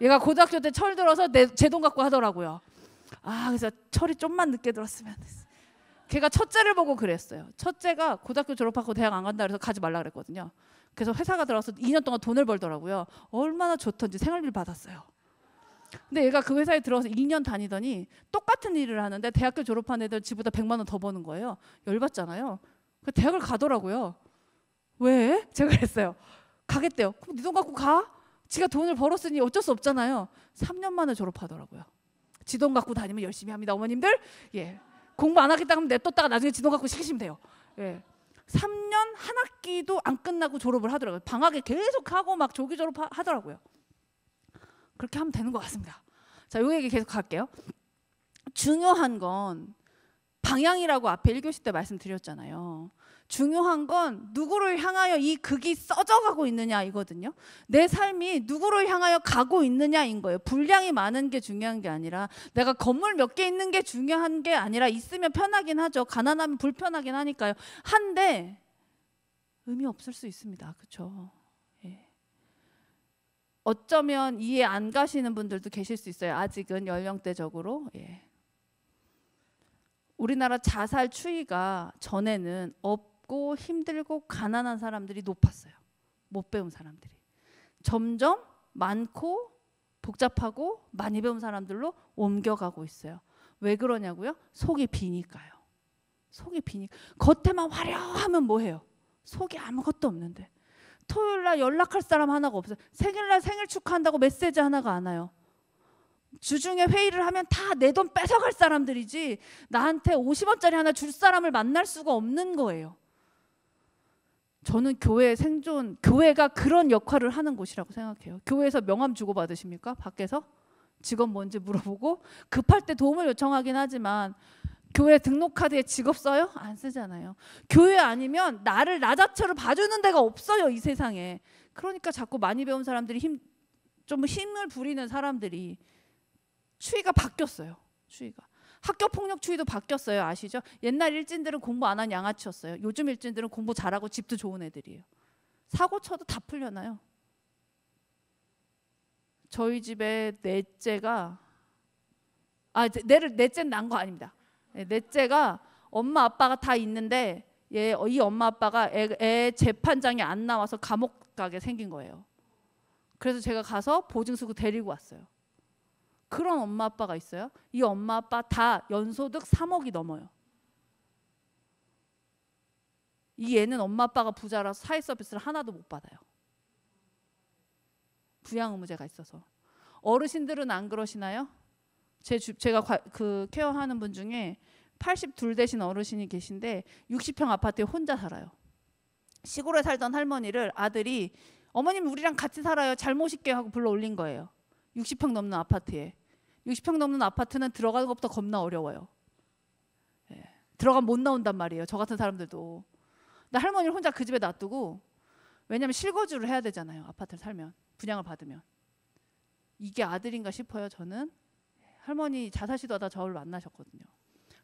얘가 고등학교 때 철 들어서 제 돈 갖고 하더라고요. 그래서 철이 좀만 늦게 들었으면. 걔가 첫째를 보고 그랬어요. 첫째가 고등학교 졸업하고 대학 안 간다 그래서 가지 말라 그랬거든요. 그래서 회사가 들어가서 2년 동안 돈을 벌더라고요. 얼마나 좋던지 생활비를 받았어요. 근데 얘가 그 회사에 들어가서 2년 다니더니 똑같은 일을 하는데 대학교 졸업한 애들 지보다 100만 원 더 버는 거예요. 열받잖아요. 그 대학을 가더라고요. 왜? 제가 그랬어요. 가겠대요. 그럼 네 돈 갖고 가? 지가 돈을 벌었으니 어쩔 수 없잖아요. 3년 만에 졸업하더라고요. 지 돈 갖고 다니면 열심히 합니다. 어머님들. 예. 공부 안 하겠다 하면 냅뒀다가 나중에 지 돈 갖고 시키시면 돼요. 예. 3년 한 학기도 안 끝나고 졸업을 하더라고요. 방학에 계속 하고 막 조기 졸업하더라고요. 그렇게 하면 되는 것 같습니다. 자, 요 얘기 계속 할게요. 중요한 건 방향이라고 앞에 1교시 때 말씀드렸잖아요. 중요한 건 누구를 향하여 이 극이 써져가고 있느냐 이거든요. 내 삶이 누구를 향하여 가고 있느냐인 거예요. 분량이 많은 게 중요한 게 아니라 내가 건물 몇 개 있는 게 중요한 게 아니라 있으면 편하긴 하죠. 가난하면 불편하긴 하니까요. 한데 의미 없을 수 있습니다. 그렇죠? 예. 어쩌면 이해 안 가시는 분들도 계실 수 있어요. 아직은 연령대적으로. 예. 우리나라 자살 추이가 전에는 없고 힘들고 가난한 사람들이 높았어요. 못 배운 사람들이. 점점 많고 복잡하고 많이 배운 사람들로 옮겨가고 있어요. 왜 그러냐고요? 속이 비니까요. 속이 비니까. 겉에만 화려하면 뭐해요? 속이 아무것도 없는데. 토요일날 연락할 사람 하나가 없어요. 생일날 생일 축하한다고 메시지 하나가 안 와요. 주중에 회의를 하면 다 내 돈 뺏어갈 사람들이지 나한테 50원짜리 하나 줄 사람을 만날 수가 없는 거예요. 저는 교회의 생존, 교회가 그런 역할을 하는 곳이라고 생각해요. 교회에서 명함 주고받으십니까? 밖에서? 직업 뭔지 물어보고 급할 때 도움을 요청하긴 하지만 교회 등록카드에 직업 써요? 안 쓰잖아요. 교회 아니면 나를 나 자체로 봐주는 데가 없어요, 이 세상에. 그러니까 자꾸 많이 배운 사람들이 좀 힘을 부리는 사람들이 추이가 바뀌었어요. 추이가. 학교 폭력 추이도 바뀌었어요. 아시죠? 옛날 일진들은 공부 안 한 양아치였어요. 요즘 일진들은 공부 잘하고 집도 좋은 애들이에요. 사고 쳐도 다 풀려나요. 저희 집에 넷째가 넷째는 난 거 아닙니다. 넷째가 엄마 아빠가 다 있는데 이 엄마 아빠가 애 재판장이 안 나와서 감옥 가게 생긴 거예요. 그래서 제가 가서 보증수고 데리고 왔어요. 그런 엄마 아빠가 있어요. 이 엄마 아빠 다 연소득 3억이 넘어요. 이 애는 엄마 아빠가 부자라서 사회 서비스를 하나도 못 받아요. 부양 의무제가 있어서. 어르신들은 안 그러시나요? 제가 케어하는 분 중에 82 되신 어르신이 계신데 60평 아파트에 혼자 살아요. 시골에 살던 할머니를 아들이 어머님 우리랑 같이 살아요. 잘 모실게 하고 불러 올린 거예요. 60평 넘는 아파트에. 60평 넘는 아파트는 들어가는 것부터 겁나 어려워요. 들어가면 못 나온단 말이에요. 저 같은 사람들도. 나 할머니를 혼자 그 집에 놔두고, 왜냐면 실거주를 해야 되잖아요. 아파트를 살면. 분양을 받으면. 이게 아들인가 싶어요. 저는. 할머니 자사시도하다 저를 만나셨거든요.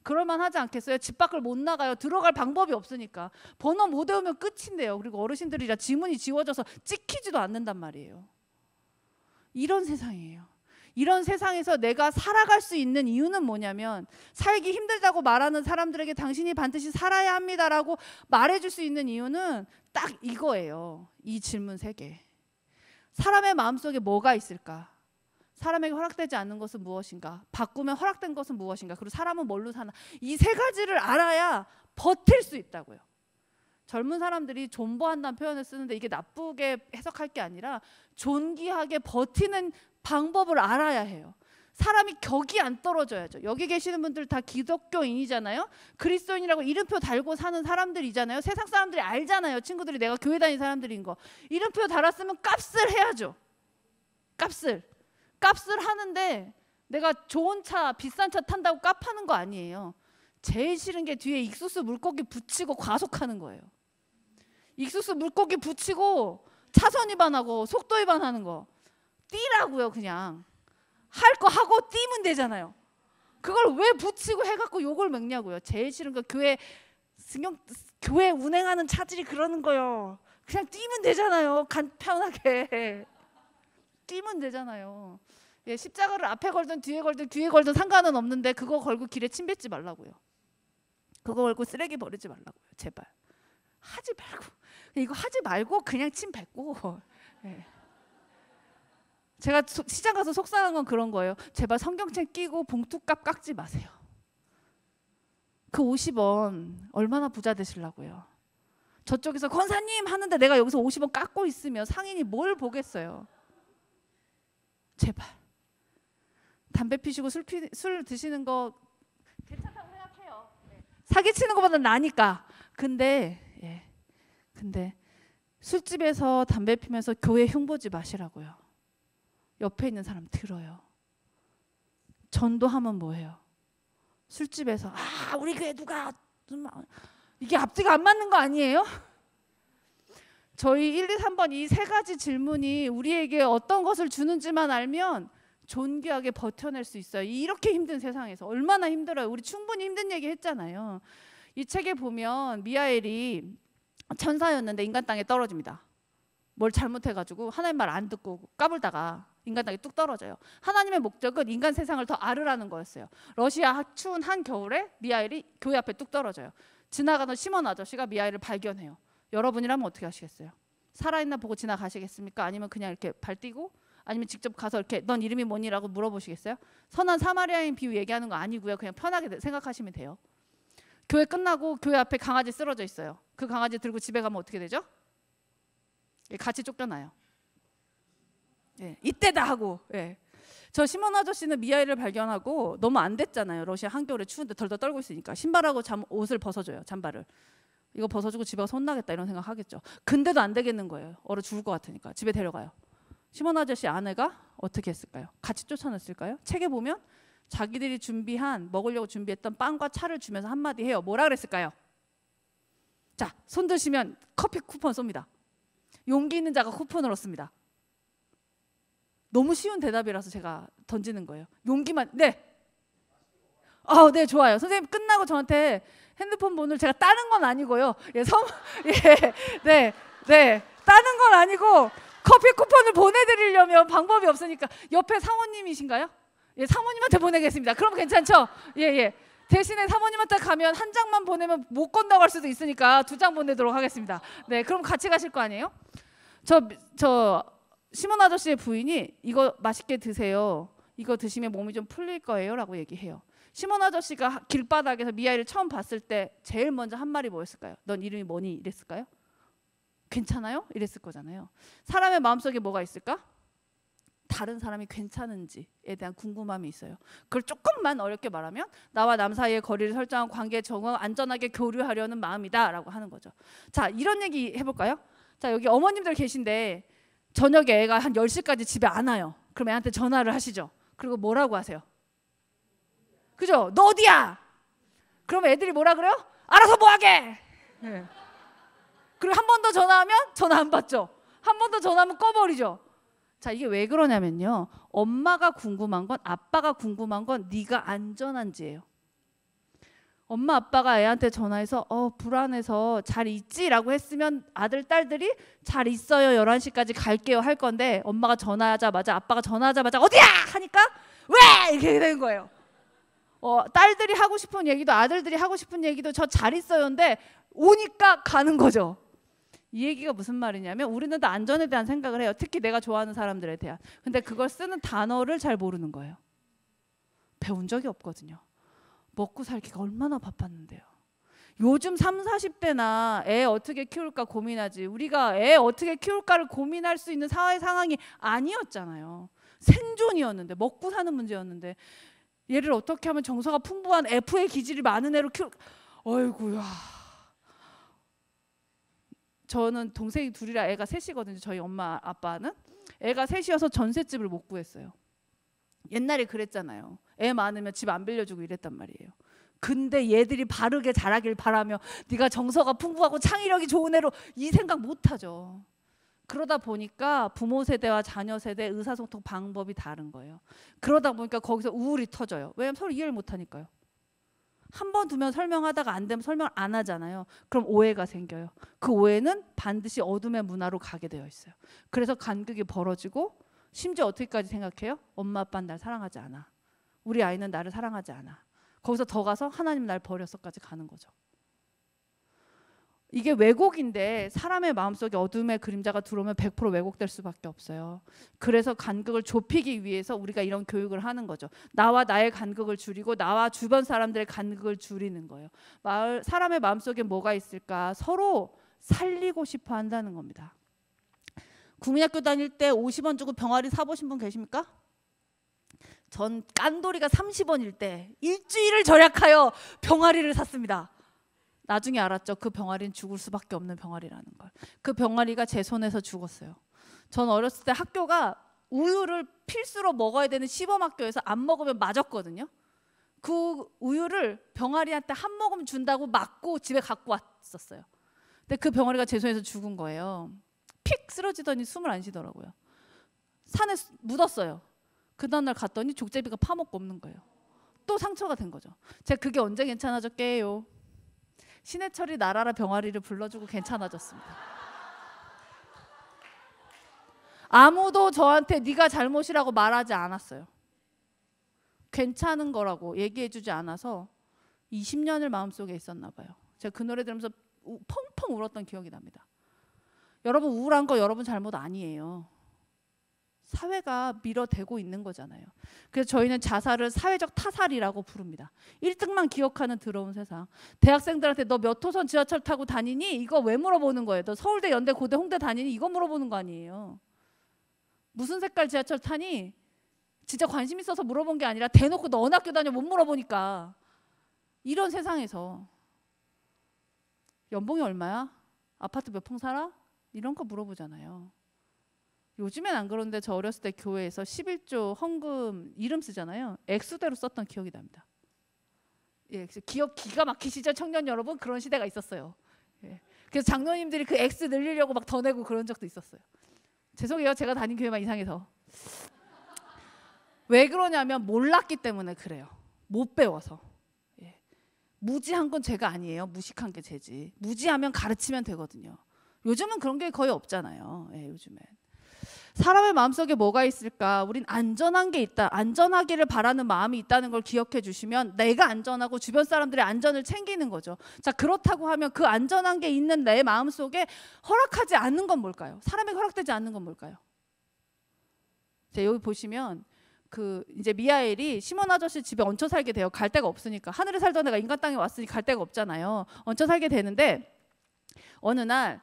그럴만 하지 않겠어요? 집 밖을 못 나가요. 들어갈 방법이 없으니까. 번호 못 외우면 끝인데요. 그리고 어르신들이라 지문이 지워져서 찍히지도 않는단 말이에요. 이런 세상이에요. 이런 세상에서 내가 살아갈 수 있는 이유는 뭐냐면, 살기 힘들다고 말하는 사람들에게 당신이 반드시 살아야 합니다라고 말해줄 수 있는 이유는 딱 이거예요. 이 질문 3개. 사람의 마음속에 뭐가 있을까? 사람에게 허락되지 않는 것은 무엇인가? 바꾸면 허락된 것은 무엇인가? 그리고 사람은 뭘로 사나? 이 3가지를 알아야 버틸 수 있다고요. 젊은 사람들이 존버한다는 표현을 쓰는데 이게 나쁘게 해석할 게 아니라 존귀하게 버티는 방법을 알아야 해요. 사람이 격이 안 떨어져야죠. 여기 계시는 분들 다 기독교인이잖아요. 그리스도인이라고 이름표 달고 사는 사람들이잖아요. 세상 사람들이 알잖아요. 친구들이 내가 교회 다니는 사람들인 거. 이름표 달았으면 값을 해야죠. 값을 하는데 내가 좋은 차, 비싼 차 탄다고 값하는 거 아니에요. 제일 싫은 게 뒤에 익수수 물고기 붙이고 과속하는 거예요. 익수수 물고기 붙이고 차선 위반하고 속도 위반하는 거. 뛰라고요. 그냥 할 거 하고 뛰면 되잖아요. 그걸 왜 붙이고 해갖고 욕을 먹냐고요. 제일 싫은 거 교회 운행하는 차들이 그러는 거요. 그냥 뛰면 되잖아요. 간편하게 뛰면 되잖아요. 예, 십자가를 앞에 걸든 뒤에 걸든 상관은 없는데 그거 걸고 길에 침 뱉지 말라고요. 그거 걸고 쓰레기 버리지 말라고요. 제발 하지 말고, 이거 하지 말고 그냥 침 뱉고. 예. 제가 시장 가서 속상한 건 그런 거예요. 제발 성경책 끼고 봉투값 깎지 마세요. 그 50원 얼마나 부자 되시려고요. 저쪽에서 권사님 하는데 내가 여기서 50원 깎고 있으면 상인이 뭘 보겠어요. 제발. 담배 피시고 술 드시는 거 괜찮다고 생각해요. 사기치는 것보다 나니까. 근데 술집에서 담배 피면서 교회 흉보지 마시라고요. 옆에 있는 사람 들어요. 전도하면 뭐예요? 술집에서 우리 교회 누가, 이게 앞뒤가 안 맞는 거 아니에요? 저희 1, 2, 3번 이 3가지 질문이 우리에게 어떤 것을 주는지만 알면 존귀하게 버텨낼 수 있어요. 이렇게 힘든 세상에서 얼마나 힘들어요. 우리 충분히 힘든 얘기 했잖아요. 이 책에 보면 미하엘이 천사였는데 인간 땅에 떨어집니다. 뭘 잘못해가지고 하나님 말 안 듣고 까불다가 인간 땅에 뚝 떨어져요. 하나님의 목적은 인간 세상을 더 앓으라는 거였어요. 러시아 추운 한겨울에 미하엘이 교회 앞에 뚝 떨어져요. 지나가던 시몬 아저씨가 미하엘을 발견해요. 여러분이라면 어떻게 하시겠어요? 살아있나 보고 지나가시겠습니까? 아니면 그냥 이렇게 발 띄고, 아니면 직접 가서 이렇게 넌 이름이 뭐니라고 물어보시겠어요? 선한 사마리아인 비유 얘기하는 거 아니고요. 그냥 편하게 생각하시면 돼요. 교회 끝나고 교회 앞에 강아지 쓰러져 있어요. 그 강아지 들고 집에 가면 어떻게 되죠? 같이 쫓겨나요. 예, 이때다 하고. 예. 저 시몬 아저씨는 미아이를 발견하고 너무 안 됐잖아요. 러시아 한겨울에 추운데 덜덜 떨고 있으니까 신발하고 옷을 벗어줘요. 잠바를. 이거 벗어주고 집에 가서 혼나겠다 이런 생각 하겠죠. 근데도 안 되겠는 거예요. 얼어 죽을 것 같으니까 집에 데려가요. 시몬 아저씨 아내가 어떻게 했을까요? 같이 쫓아냈을까요? 책에 보면 자기들이 먹으려고 준비했던 빵과 차를 주면서 한마디 해요. 뭐라 그랬을까요? 자, 손 드시면 커피 쿠폰 쏩니다. 용기 있는 자가 쿠폰을 얻습니다. 너무 쉬운 대답이라서 제가 던지는 거예요. 용기만. 네. 네, 좋아요. 선생님 끝나고 저한테 핸드폰 번호를 제가 따는 건 아니고요. 예, 네, 따는 건 아니고 커피 쿠폰을 보내드리려면 방법이 없으니까 옆에 사모님이신가요? 예, 사모님한테 보내겠습니다. 그럼 괜찮죠? 예. 대신에 사모님한테 가면 한 장만 보내면 못 건너갈 수도 있으니까 2장 보내도록 하겠습니다. 네, 그럼 같이 가실 거 아니에요? 저 시몬 아저씨의 부인이 이거 맛있게 드세요. 이거 드시면 몸이 좀 풀릴 거예요 라고 얘기해요. 시몬 아저씨가 길바닥에서 미아이를 처음 봤을 때 제일 먼저 한 말이 뭐였을까요? 넌 이름이 뭐니? 이랬을까요? 괜찮아요? 이랬을 거잖아요. 사람의 마음속에 뭐가 있을까? 다른 사람이 괜찮은지에 대한 궁금함이 있어요. 그걸 조금만 어렵게 말하면 나와 남 사이의 거리를 설정한 관계에 적응 안전하게 교류하려는 마음이다 라고 하는 거죠. 자, 이런 얘기 해볼까요? 자, 여기 어머님들 계신데 저녁에 애가 한 10시까지 집에 안 와요. 그럼 애한테 전화를 하시죠. 그리고 뭐라고 하세요? 그죠? 너 어디야? 그러면 애들이 뭐라 그래요? 알아서 뭐하게. 네. 그리고 한 번 더 전화하면 전화 안 받죠. 한 번 더 전화하면 꺼버리죠. 자, 이게 왜 그러냐면요, 엄마가 궁금한 건, 아빠가 궁금한 건 네가 안전한지예요. 엄마 아빠가 애한테 전화해서 불안해서 잘 있지? 라고 했으면 아들 딸들이 잘 있어요 11시까지 갈게요 할 건데, 엄마가 전화하자마자 아빠가 전화하자마자 어디야? 하니까 왜? 이렇게 되는 거예요. 딸들이 하고 싶은 얘기도 아들들이 하고 싶은 얘기도 저 잘 있어요인데 오니까 가는 거죠. 이 얘기가 무슨 말이냐면 우리는 다 안전에 대한 생각을 해요. 특히 내가 좋아하는 사람들에 대한. 근데 그걸 쓰는 단어를 잘 모르는 거예요. 배운 적이 없거든요. 먹고 살기가 얼마나 바빴는데요. 요즘 30, 40대나 애 어떻게 키울까 고민하지, 우리가 애 어떻게 키울까를 고민할 수 있는 사회 상황이 아니었잖아요. 생존이었는데, 먹고 사는 문제였는데, 얘를 어떻게 하면 정서가 풍부한 F의 기질이 많은 애로 어이구야. 저는 동생이 둘이라 애가 셋이거든요. 저희 엄마 아빠는 애가 셋이어서 전셋집을 못 구했어요. 옛날에 그랬잖아요. 애 많으면 집 안 빌려주고 이랬단 말이에요. 근데 얘들이 바르게 자라길 바라며 네가 정서가 풍부하고 창의력이 좋은 애로 이 생각 못하죠. 그러다 보니까 부모 세대와 자녀 세대 의사소통 방법이 다른 거예요. 그러다 보니까 거기서 우울이 터져요. 왜냐면 서로 이해를 못하니까요. 한 번 두면 설명하다가 안 되면 설명을 안 하잖아요. 그럼 오해가 생겨요. 그 오해는 반드시 어둠의 문화로 가게 되어 있어요. 그래서 간극이 벌어지고, 심지어 어떻게까지 생각해요? 엄마 아빠는 날 사랑하지 않아. 우리 아이는 나를 사랑하지 않아. 거기서 더 가서 하나님 날 버렸어까지 가는 거죠. 이게 왜곡인데, 사람의 마음속에 어둠의 그림자가 들어오면 100% 왜곡될 수밖에 없어요. 그래서 간극을 좁히기 위해서 우리가 이런 교육을 하는 거죠. 나와 나의 간극을 줄이고 나와 주변 사람들의 간극을 줄이는 거예요. 사람의 마음속에 뭐가 있을까? 서로 살리고 싶어 한다는 겁니다. 국민학교 다닐 때 50원 주고 병아리 사보신 분 계십니까? 전 깐돌이가 30원일 때 일주일을 절약하여 병아리를 샀습니다. 나중에 알았죠. 그 병아리는 죽을 수밖에 없는 병아리라는 걸. 그 병아리가 제 손에서 죽었어요. 전 어렸을 때 학교가 우유를 필수로 먹어야 되는 시범학교에서 안 먹으면 맞았거든요. 그 우유를 병아리한테 한 모금 준다고 맞고 집에 갖고 왔었어요. 근데 그 병아리가 제 손에서 죽은 거예요. 픽 쓰러지더니 숨을 안 쉬더라고요. 산에 묻었어요. 그 다음날 갔더니 족제비가 파먹고 없는 거예요. 또 상처가 된 거죠. 제가 그게 언제 괜찮아졌게요? 신해철이 나라라 병아리를 불러주고 괜찮아졌습니다. 아무도 저한테 네가 잘못이라고 말하지 않았어요. 괜찮은 거라고 얘기해주지 않아서 20년을 마음속에 있었나 봐요. 제가 그 노래 들으면서 펑펑 울었던 기억이 납니다. 여러분 우울한 거 여러분 잘못 아니에요. 사회가 밀어대고 있는 거잖아요. 그래서 저희는 자살을 사회적 타살이라고 부릅니다. 1등만 기억하는 더러운 세상. 대학생들한테 너 몇 호선 지하철 타고 다니니? 이거 왜 물어보는 거예요? 너 서울대, 연대, 고대, 홍대 다니니? 이거 물어보는 거 아니에요. 무슨 색깔 지하철 타니? 진짜 관심 있어서 물어본 게 아니라 대놓고 너 어느 학교 다녀 못 물어보니까. 이런 세상에서 연봉이 얼마야? 아파트 몇 평 살아? 이런 거 물어보잖아요. 요즘엔 안 그런데 저 어렸을 때 교회에서 11조 헌금 이름 쓰잖아요. 액수대로 썼던 기억이 납니다. 예, 기억 기가 막히시죠, 청년 여러분? 그런 시대가 있었어요. 예. 그래서 장로님들이 그 액수 늘리려고 막 더 내고 그런 적도 있었어요. 죄송해요, 제가 다닌 교회만 이상해서. 왜 그러냐면 몰랐기 때문에 그래요. 못 배워서. 예. 무지한 건 죄가 아니에요. 무식한 게 죄지. 무지하면 가르치면 되거든요. 요즘은 그런 게 거의 없잖아요. 예, 요즘엔. 사람의 마음속에 뭐가 있을까? 우린 안전한 게 있다. 안전하기를 바라는 마음이 있다는 걸 기억해 주시면 내가 안전하고 주변 사람들의 안전을 챙기는 거죠. 자, 그렇다고 하면 그 안전한 게 있는 내 마음속에 허락하지 않는 건 뭘까요? 사람에게 허락되지 않는 건 뭘까요? 자, 여기 보시면 그 이제 미하엘이 시몬 아저씨 집에 얹혀 살게 돼요. 갈 데가 없으니까. 하늘에 살던 애가 인간 땅에 왔으니 갈 데가 없잖아요. 얹혀 살게 되는데 어느 날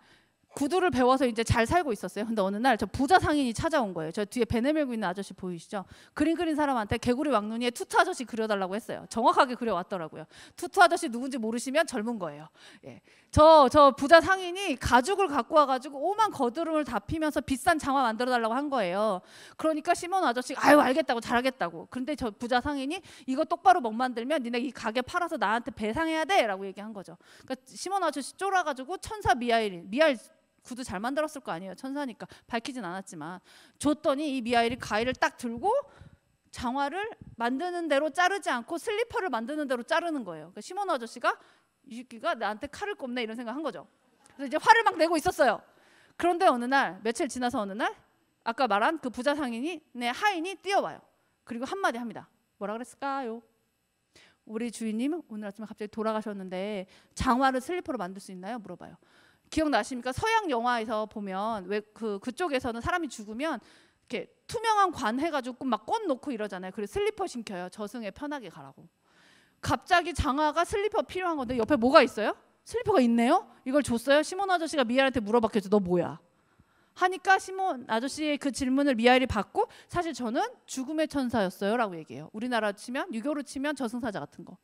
구두를 배워서 이제 잘 살고 있었어요. 근데 어느 날 저 부자 상인이 찾아온 거예요. 저 뒤에 배 내밀고 있는 아저씨 보이시죠? 그림 그린 사람한테 개구리 왕눈이에 투투 아저씨 그려달라고 했어요. 정확하게 그려왔더라고요. 투투 아저씨 누군지 모르시면 젊은 거예요. 예. 저 부자 상인이 가죽을 갖고 와가지고 오만 거드름을 다 피면서 비싼 장화 만들어달라고 한 거예요. 그러니까 시몬 아저씨가 아유 알겠다고 잘하겠다고. 그런데 저 부자 상인이 이거 똑바로 못 만들면 니네 이 가게 팔아서 나한테 배상해야 돼 라고 얘기한 거죠. 그러니까 시몬 아저씨 쫄아가지고 천사 미하엘 구두 잘 만들었을 거 아니에요. 천사니까 밝히진 않았지만 줬더니 이 미하엘이 가위를 딱 들고 장화를 만드는 대로 자르지 않고 슬리퍼를 만드는 대로 자르는 거예요. 그러니까 시몬 아저씨가 이 새끼가 나한테 칼을 꼽네 이런 생각한 거죠. 그래서 이제 화를 막 내고 있었어요. 그런데 어느 날 며칠 지나서 어느 날 아까 말한 그 부자 상인이 하인이 뛰어와요. 그리고 한마디 합니다. 뭐라 그랬을까요? 우리 주인님 오늘 아침에 갑자기 돌아가셨는데 장화를 슬리퍼로 만들 수 있나요? 물어봐요. 기억나십니까? 서양 영화에서 보면 왜 그쪽에서는 사람이 죽으면 이렇게 투명한 관 해가지고 막 꽃 놓고 이러잖아요. 그래서 슬리퍼 신겨요. 저승에 편하게 가라고. 갑자기 장화가 슬리퍼 필요한 건데 옆에 뭐가 있어요? 슬리퍼가 있네요? 이걸 줬어요? 시몬 아저씨가 미하엘한테 물어봤겠죠. 너 뭐야? 하니까 시몬 아저씨의 그 질문을 미하엘이 받고 사실 저는 죽음의 천사였어요 라고 얘기해요. 우리나라 치면 유교로 치면 저승사자 같은 거.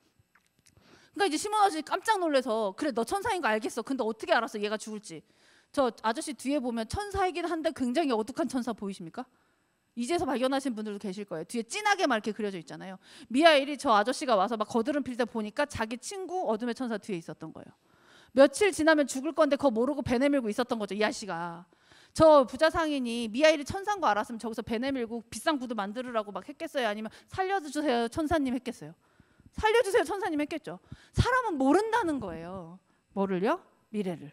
그러니까 이제 시몬 아저씨 깜짝 놀라서 그래 너 천사인 거 알겠어. 근데 어떻게 알았어 얘가 죽을지. 저 아저씨 뒤에 보면 천사이긴 한데 굉장히 어둑한 천사 보이십니까? 이제서 발견하신 분들도 계실 거예요. 뒤에 진하게 막 이렇게 그려져 있잖아요. 미하엘이 저 아저씨가 와서 막 거드름 필 때 보니까 자기 친구 어둠의 천사 뒤에 있었던 거예요. 며칠 지나면 죽을 건데 그거 모르고 배 내밀고 있었던 거죠. 이 아씨가. 저 부자 상인이 미하엘이 천사인 거 알았으면 저기서 배 내밀고 비싼 구두 만들으라고 막 했겠어요? 아니면 살려주세요 천사님 했겠어요? 살려주세요 천사님 했겠죠. 사람은 모른다는 거예요. 뭐를요? 미래를.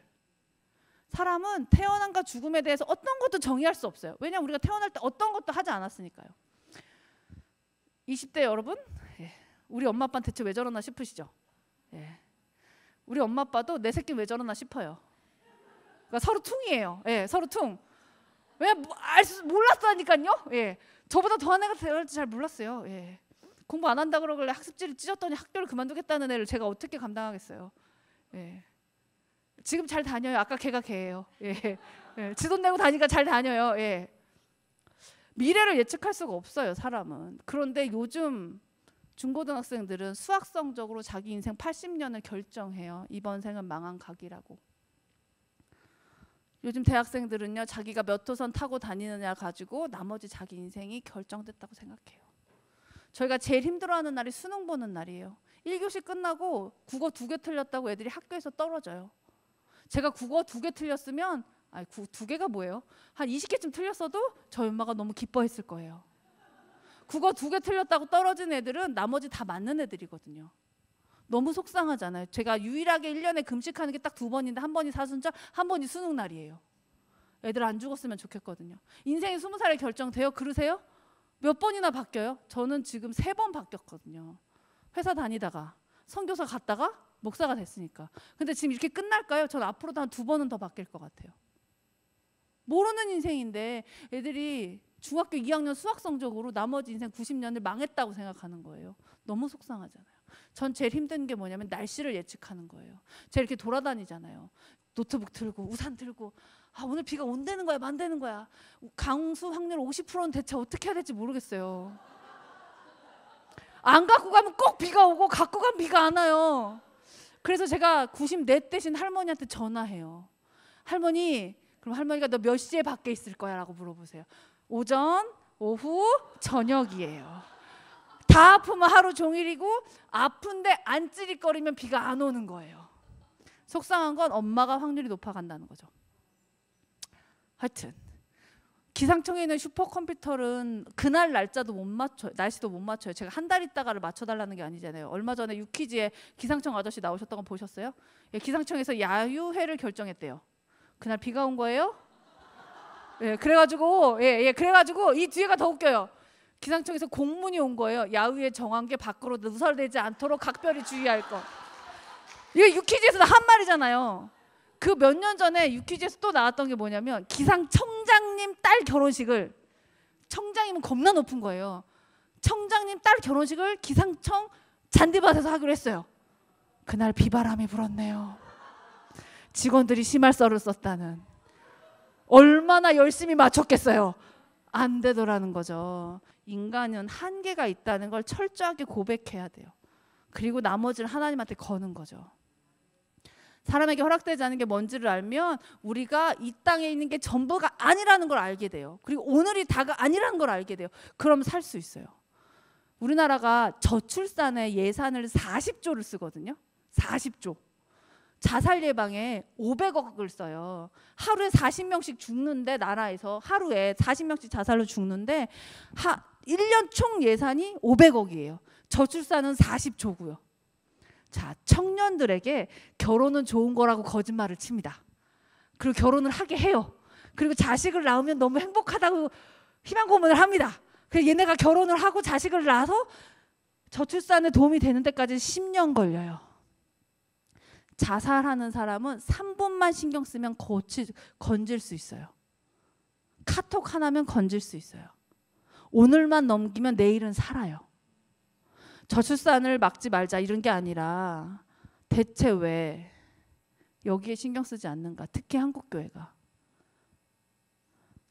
사람은 태어남과 죽음에 대해서 어떤 것도 정의할 수 없어요. 왜냐하면 우리가 태어날 때 어떤 것도 하지 않았으니까요. 20대 여러분, 우리 엄마 아빠는 대체 왜 저러나 싶으시죠? 우리 엄마 아빠도 내 새끼 왜 저러나 싶어요. 그러니까 서로 퉁이에요. 서로 퉁. 왜 몰랐다니까요. 저보다 더한 애가 될 줄 잘 몰랐어요. 공부 안 한다 그러길래 학습지를 찢었더니 학교를 그만두겠다는 애를 제가 어떻게 감당하겠어요. 지금 잘 다녀요. 아까 걔가 걔예요. 지 돈 내고 다니까 잘 다녀요. 미래를 예측할 수가 없어요. 사람은. 그런데 요즘 중고등학생들은 수학 성적으로 자기 인생 80년을 결정해요. 이번 생은 망한 각이라고. 요즘 대학생들은요. 자기가 몇 호선 타고 다니느냐 가지고 나머지 자기 인생이 결정됐다고 생각해요. 저희가 제일 힘들어하는 날이 수능 보는 날이에요. 1교시 끝나고 국어 2개 틀렸다고 애들이 학교에서 떨어져요. 제가 국어 2개 틀렸으면 2개가 뭐예요? 한 20개쯤 틀렸어도 저희 엄마가 너무 기뻐했을 거예요. 국어 2개 틀렸다고 떨어진 애들은 나머지 다 맞는 애들이거든요. 너무 속상하잖아요. 제가 유일하게 1년에 금식하는 게 딱 2번인데 한 번이 사순절, 한 번이 수능 날이에요. 애들 안 죽었으면 좋겠거든요. 인생이 20살에 결정돼요? 그러세요? 몇 번이나 바뀌어요? 저는 지금 3번 바뀌었거든요. 회사 다니다가 선교사 갔다가 목사가 됐으니까. 근데 지금 이렇게 끝날까요? 저는 앞으로도 한 2번은 더 바뀔 것 같아요. 모르는 인생인데 애들이 중학교 2학년 수학 성적으로 나머지 인생 90년을 망했다고 생각하는 거예요. 너무 속상하잖아요. 전 제일 힘든 게 뭐냐면 날씨를 예측하는 거예요. 제가 이렇게 돌아다니잖아요. 노트북 들고 우산 들고 오늘 비가 온다는 거야 만다는 거야. 강수 확률 50%는 대체 어떻게 해야 될지 모르겠어요. 안 갖고 가면 꼭 비가 오고 갖고 가면 비가 안 와요. 그래서 제가 94 대신 할머니한테 전화해요. 할머니, 그럼 할머니가 너 몇 시에 밖에 있을 거야? 라고 물어보세요. 오전, 오후, 저녁이에요. 다 아프면 하루 종일이고 아픈데 안 찌릿거리면 비가 안 오는 거예요. 속상한 건 엄마가 확률이 높아간다는 거죠. 하여튼 기상청에 있는 슈퍼컴퓨터는 그날 날짜도 못 맞춰요. 날씨도 못 맞춰요. 제가 한 달 있다가를 맞춰달라는 게 아니잖아요. 얼마 전에 유퀴즈에 기상청 아저씨 나오셨던 거 보셨어요? 예, 기상청에서 야유회를 결정했대요. 그날 비가 온 거예요? 예, 그래가지고 그래가지고 이 뒤에가 더 웃겨요. 기상청에서 공문이 온 거예요. 야유회 정한 게 밖으로 누설되지 않도록 각별히 주의할 거. 이게 유퀴즈에서 한 말이잖아요. 그 몇 년 전에 유퀴즈에서 또 나왔던 게 뭐냐면 기상청장님 딸 결혼식을, 청장이면 겁나 높은 거예요. 청장님 딸 결혼식을 기상청 잔디밭에서 하기로 했어요. 그날 비바람이 불었네요. 직원들이 심할서를 썼다는. 얼마나 열심히 맞췄겠어요. 안 되더라는 거죠. 인간은 한계가 있다는 걸 철저하게 고백해야 돼요. 그리고 나머지를 하나님한테 거는 거죠. 사람에게 허락되지 않은 게 뭔지를 알면 우리가 이 땅에 있는 게 전부가 아니라는 걸 알게 돼요. 그리고 오늘이 다가 아니라는 걸 알게 돼요. 그럼 살 수 있어요. 우리나라가 저출산에 예산을 40조를 쓰거든요. 40조. 자살 예방에 500억을 써요. 하루에 40명씩 죽는데, 나라에서 하루에 40명씩 자살로 죽는데 1년 총 예산이 500억이에요. 저출산은 40조고요. 자, 청년들에게 결혼은 좋은 거라고 거짓말을 칩니다. 그리고 결혼을 하게 해요. 그리고 자식을 낳으면 너무 행복하다고 희망 고문을 합니다. 그래서 얘네가 결혼을 하고 자식을 낳아서 저출산에 도움이 되는 데까지 10년 걸려요. 자살하는 사람은 3분만 신경 쓰면 건질 수 있어요. 카톡 하나면 건질 수 있어요. 오늘만 넘기면 내일은 살아요. 저출산을 막지 말자 이런 게 아니라 대체 왜 여기에 신경 쓰지 않는가? 특히 한국교회가.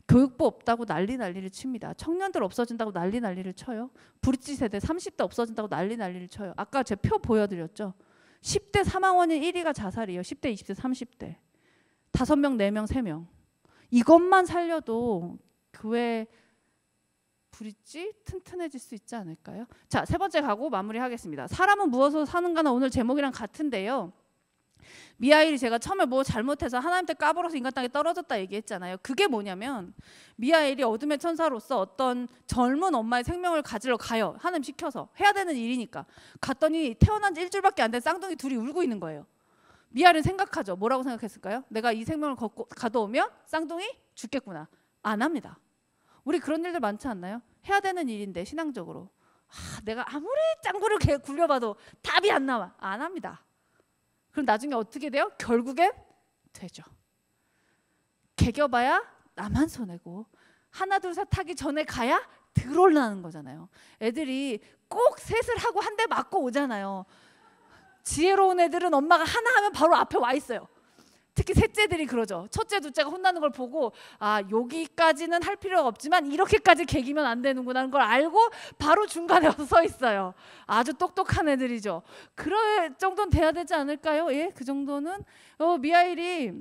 교육부 없다고 난리를 칩니다. 청년들 없어진다고 난리를 쳐요. 브릿지 세대 30대 없어진다고 난리를 쳐요. 아까 제 표 보여드렸죠. 10대 사망 원인 1위가 자살이에요. 10대, 20대, 30대. 5명, 4명, 3명. 이것만 살려도 교회 브릿지 튼튼해질 수 있지 않을까요? 자, 세 번째 가고 마무리하겠습니다. 사람은 무엇으로 사는가는 오늘 제목이랑 같은데요. 미하일이 제가 처음에 뭐 잘못해서 하나님께 까불어서 인간 땅에 떨어졌다 얘기했잖아요. 그게 뭐냐면 미하일이 어둠의 천사로서 어떤 젊은 엄마의 생명을 가지러 가요. 하나님 시켜서 해야 되는 일이니까. 갔더니 태어난 지 일주일밖에 안 된 쌍둥이 둘이 울고 있는 거예요. 미하일은 생각하죠. 뭐라고 생각했을까요? 내가 이 생명을 가둬오면 쌍둥이 죽겠구나. 안 합니다. 우리 그런 일들 많지 않나요? 해야 되는 일인데 신앙적으로 내가 아무리 짱구를 굴려봐도 답이 안 나와. 안 합니다. 그럼 나중에 어떻게 돼요? 결국엔 되죠. 개겨봐야 나만 손해고 하나 둘 셋 하기 전에 가야 들어올라는 거잖아요. 애들이 꼭 셋을 하고 한 대 맞고 오잖아요. 지혜로운 애들은 엄마가 하나 하면 바로 앞에 와 있어요. 특히 셋째들이 그러죠. 첫째, 둘째가 혼나는 걸 보고 여기까지는 할 필요가 없지만 이렇게까지 개기면 안 되는구나 하는 걸 알고 바로 중간에 와서 서 있어요. 아주 똑똑한 애들이죠. 그럴 정도는 돼야 되지 않을까요? 예, 그 정도는. 미하일이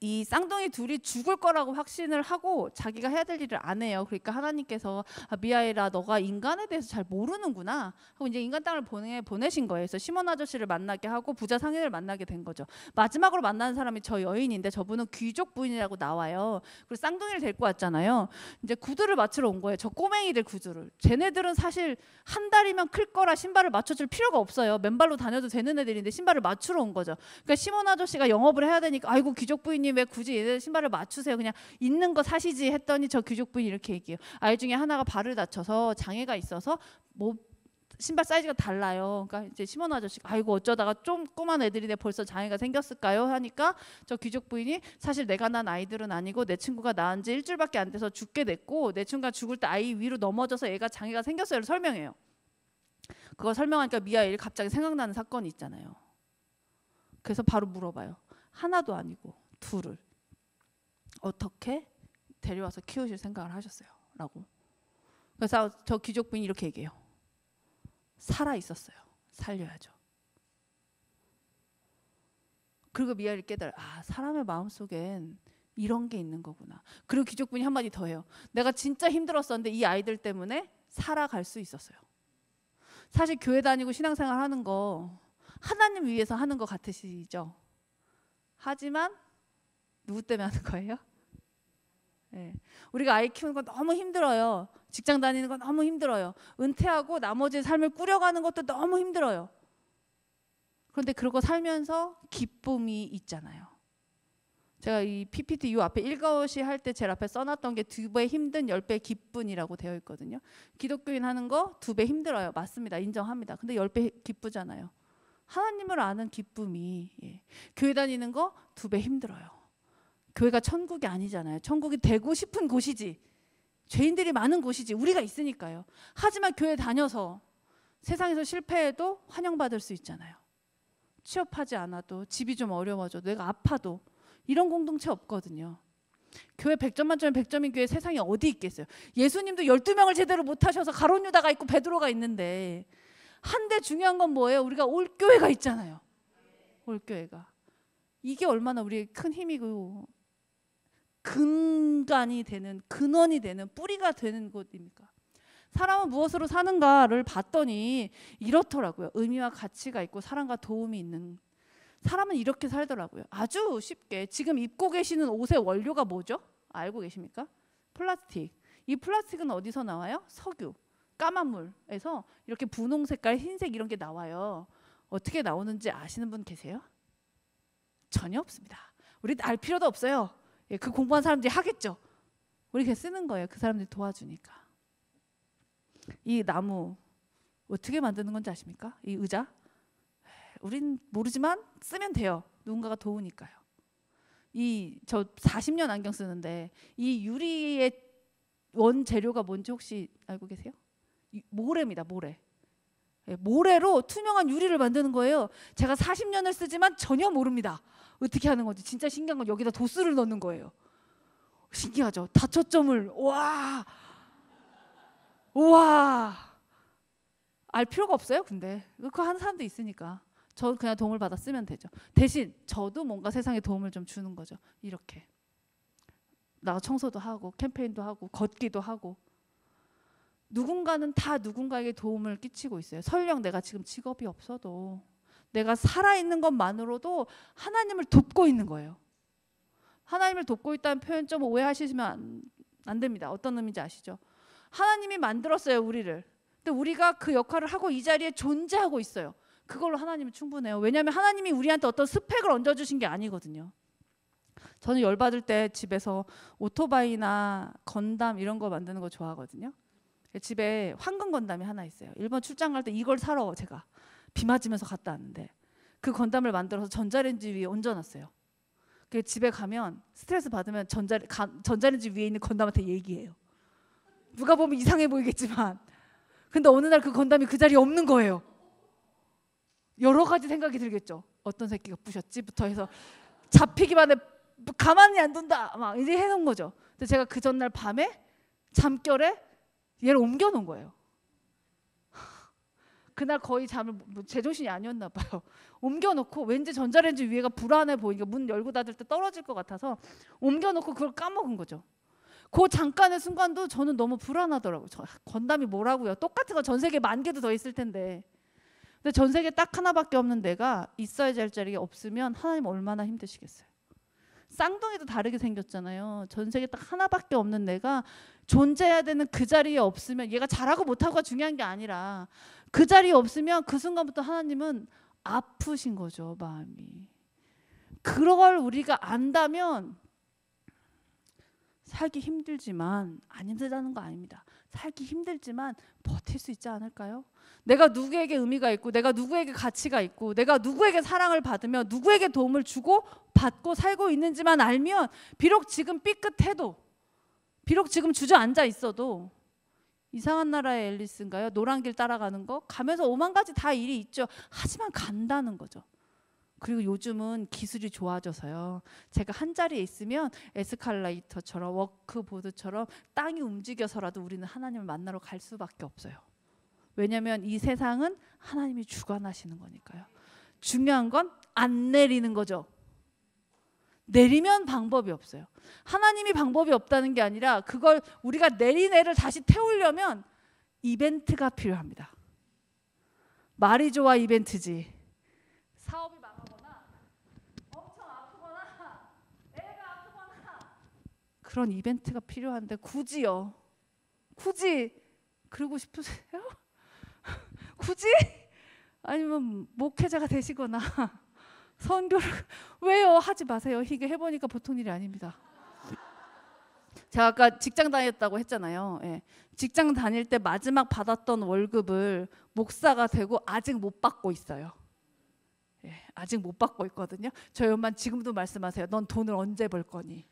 이 쌍둥이 둘이 죽을 거라고 확신을 하고 자기가 해야 될 일을 안 해요. 그러니까 하나님께서 미하일아 너가 인간에 대해서 잘 모르는구나 하고 이제 인간 땅을 보내신 거예요. 그래서 시몬 아저씨를 만나게 하고 부자 상인을 만나게 된 거죠. 마지막으로 만나는 사람이 저 여인인데 저분은 귀족 부인이라고 나와요. 그리고 쌍둥이를 데리고 왔잖아요. 이제 구두를 맞추러 온 거예요. 저 꼬맹이들 구두를. 쟤네들은 사실 한 달이면 클 거라 신발을 맞춰줄 필요가 없어요. 맨발로 다녀도 되는 애들인데 신발을 맞추러 온 거죠. 그러니까 시몬 아저씨가 영업을 해야 되니까 아이고 귀족 부인님 왜 굳이 얘들 신발을 맞추세요? 그냥 있는 거 사시지 했더니 저 귀족 부인이 이렇게 얘기해요. 아이 중에 하나가 발을 다쳐서 장애가 있어서 뭐 신발 사이즈가 달라요. 그러니까 이제 시몬 아저씨가 아이고 어쩌다가 좀 꼬만 애들이네 벌써 장애가 생겼을까요? 하니까 저 귀족 부인이 사실 내가 낳은 아이들은 아니고 내 친구가 낳은 지 일주일밖에 안 돼서 죽게 됐고 내 친구가 죽을 때 아이 위로 넘어져서 애가 장애가 생겼어요를 설명해요. 그거 설명하니까 미하엘이 갑자기 생각나는 사건이 있잖아요. 그래서 바로 물어봐요. 하나도 아니고 둘을 어떻게 데려와서 키우실 생각을 하셨어요? 라고. 그래서 저 귀족 부인이 이렇게 얘기해요. 살아 있었어요. 살려야죠. 그리고 미하엘이 깨달아, 아, 사람의 마음속엔 이런 게 있는 거구나. 그리고 귀족분이 한마디 더 해요. 내가 진짜 힘들었었는데 이 아이들 때문에 살아갈 수 있었어요. 사실 교회 다니고 신앙생활 하는 거 하나님 위해서 하는 거 같으시죠? 하지만 누구 때문에 하는 거예요? 네. 우리가 아이 키우는 거 너무 힘들어요. 직장 다니는 거 너무 힘들어요. 은퇴하고 나머지 삶을 꾸려가는 것도 너무 힘들어요. 그런데 그러고 살면서 기쁨이 있잖아요. 제가 이 PPT 요 앞에 일거시 할 때 제일 앞에 써놨던 게 2배 힘든 10배 기쁨이라고 되어 있거든요. 기독교인 하는 거 2배 힘들어요. 맞습니다. 인정합니다. 근데 10배 기쁘잖아요. 하나님을 아는 기쁨이, 예. 교회 다니는 거 2배 힘들어요. 교회가 천국이 아니잖아요. 천국이 되고 싶은 곳이지. 죄인들이 많은 곳이지. 우리가 있으니까요. 하지만 교회 다녀서 세상에서 실패해도 환영받을 수 있잖아요. 취업하지 않아도, 집이 좀 어려워져도, 내가 아파도 이런 공동체 없거든요. 교회 100점 만점에 100점인 교회 세상에 어디 있겠어요. 예수님도 12명을 제대로 못하셔서 가룟 유다가 있고 베드로가 있는데 한데 중요한 건 뭐예요? 우리가 올 교회가 있잖아요. 올 교회가. 이게 얼마나 우리의 큰 힘이고 근간이 되는, 근원이 되는, 뿌리가 되는 곳입니까? 사람은 무엇으로 사는가를 봤더니 이렇더라고요. 의미와 가치가 있고 사랑과 도움이 있는. 사람은 이렇게 살더라고요. 아주 쉽게. 지금 입고 계시는 옷의 원료가 뭐죠? 알고 계십니까? 플라스틱. 이 플라스틱은 어디서 나와요? 석유, 까만 물에서 이렇게 분홍 색깔, 흰색 이런 게 나와요. 어떻게 나오는지 아시는 분 계세요? 전혀 없습니다. 우리 알 필요도 없어요. 예, 그 공부한 사람들이 하겠죠. 우리 그냥 쓰는 거예요. 그 사람들이 도와주니까. 이 나무 어떻게 만드는 건지 아십니까? 이 의자. 우린 모르지만 쓰면 돼요. 누군가가 도우니까요. 저 40년 안경 쓰는데 이 유리의 원재료가 뭔지 혹시 알고 계세요? 모래입니다. 모래. 모래로 투명한 유리를 만드는 거예요. 제가 40년을 쓰지만 전혀 모릅니다. 어떻게 하는 건지. 진짜 신기한 건 여기다 도수를 넣는 거예요. 신기하죠? 다초점을 우와 알 필요가 없어요. 근데 그거 하는 사람도 있으니까 저 그냥 도움을 받아 쓰면 되죠. 대신 저도 뭔가 세상에 도움을 좀 주는 거죠. 이렇게 나가 청소도 하고 캠페인도 하고 걷기도 하고. 누군가는 다 누군가에게 도움을 끼치고 있어요. 설령 내가 지금 직업이 없어도 내가 살아있는 것만으로도 하나님을 돕고 있는 거예요. 하나님을 돕고 있다는 표현 좀 오해하시면 안 됩니다. 어떤 의미인지 아시죠? 하나님이 만들었어요, 우리를. 근데 우리가 그 역할을 하고 이 자리에 존재하고 있어요. 그걸로 하나님은 충분해요. 왜냐하면 하나님이 우리한테 어떤 스펙을 얹어주신 게 아니거든요. 저는 열받을 때 집에서 오토바이나 건담 이런 거 만드는 거 좋아하거든요. 집에 황금 건담이 하나 있어요. 일본 출장 갈 때 이걸 사러 제가 비 맞으면서 갔다 왔는데 그 건담을 만들어서 전자레인지 위에 얹어놨어요. 그 집에 가면 스트레스 받으면 전자레인지 위에 있는 건담한테 얘기해요. 누가 보면 이상해 보이겠지만 근데 어느 날 그 건담이 그 자리에 없는 거예요. 여러 가지 생각이 들겠죠. 어떤 새끼가 부셨지부터 해서 잡히기만 해 가만히 안 둔다 막 이제 해놓은 거죠. 근데 제가 그 전날 밤에 잠결에 얘를 옮겨놓은 거예요. 그날 거의 잠을 제정신이 아니었나 봐요. 옮겨놓고 왠지 전자레인지 위에가 불안해 보이니까 문 열고 닫을 때 떨어질 것 같아서 옮겨놓고 그걸 까먹은 거죠. 그 잠깐의 순간도 저는 너무 불안하더라고요. 건담이 뭐라고요? 똑같은 거 전 세계 10,000개도 더 있을 텐데. 근데 전 세계 딱 하나밖에 없는 데가 있어야지 할 자리가 없으면 하나님 얼마나 힘드시겠어요. 쌍둥이도 다르게 생겼잖아요. 전 세계 딱 하나밖에 없는 내가 존재해야 되는 그 자리에 없으면 얘가 잘하고 못하고가 중요한 게 아니라 그 자리에 없으면 그 순간부터 하나님은 아프신 거죠. 마음이. 그걸 우리가 안다면 살기 힘들지만 안 힘들다는 거 아닙니다. 살기 힘들지만 버틸 수 있지 않을까요? 내가 누구에게 의미가 있고 내가 누구에게 가치가 있고 내가 누구에게 사랑을 받으며 누구에게 도움을 주고 받고 살고 있는지만 알면 비록 지금 삐끗해도 비록 지금 주저앉아 있어도 이상한 나라의 앨리스인가요? 노란 길 따라가는 거 가면서 5만 가지 다 일이 있죠. 하지만 간다는 거죠. 그리고 요즘은 기술이 좋아져서요. 제가 한 자리에 있으면 에스컬레이터처럼 워크보드처럼 땅이 움직여서라도 우리는 하나님을 만나러 갈 수밖에 없어요. 왜냐하면 이 세상은 하나님이 주관하시는 거니까요. 중요한 건 안 내리는 거죠. 내리면 방법이 없어요. 하나님이 방법이 없다는 게 아니라 그걸 우리가 내린 애를 다시 태우려면 이벤트가 필요합니다. 말이 좋아 이벤트지. 사업이 망하거나 엄청 아프거나 애가 아프거나 그런 이벤트가 필요한데 굳이요. 굳이 그러고 싶으세요? 굳이? 아니면 목회자가 되시거나 선교를 왜요? 하지 마세요. 이게 해보니까 보통 일이 아닙니다. 제가 아까 직장 다녔다고 했잖아요. 예. 직장 다닐 때 마지막 받았던 월급을 목사가 되고 아직 못 받고 있어요. 예, 아직 못 받고 있거든요. 저희 엄마는 지금도 말씀하세요. 넌 돈을 언제 벌 거니?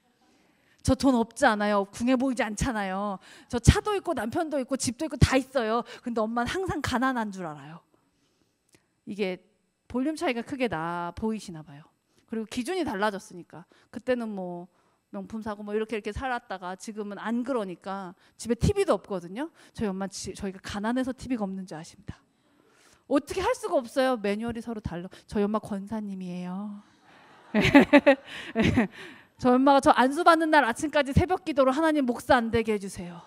저 돈 없지 않아요. 궁해 보이지 않잖아요. 저 차도 있고 남편도 있고 집도 있고 다 있어요. 근데 엄마는 항상 가난한 줄 알아요. 이게 볼륨 차이가 크게 나 보이시나 봐요. 그리고 기준이 달라졌으니까 그때는 뭐 명품 사고 뭐 이렇게 살았다가 지금은 안 그러니까 집에 TV도 없거든요. 저희 엄마 저희가 가난해서 TV가 없는지 아십니다. 어떻게 할 수가 없어요. 매뉴얼이 서로 달라. 저희 엄마 권사님이에요. 저희 엄마가 저 안수 받는 날 아침까지 새벽 기도로 하나님 목사 안 되게 해주세요.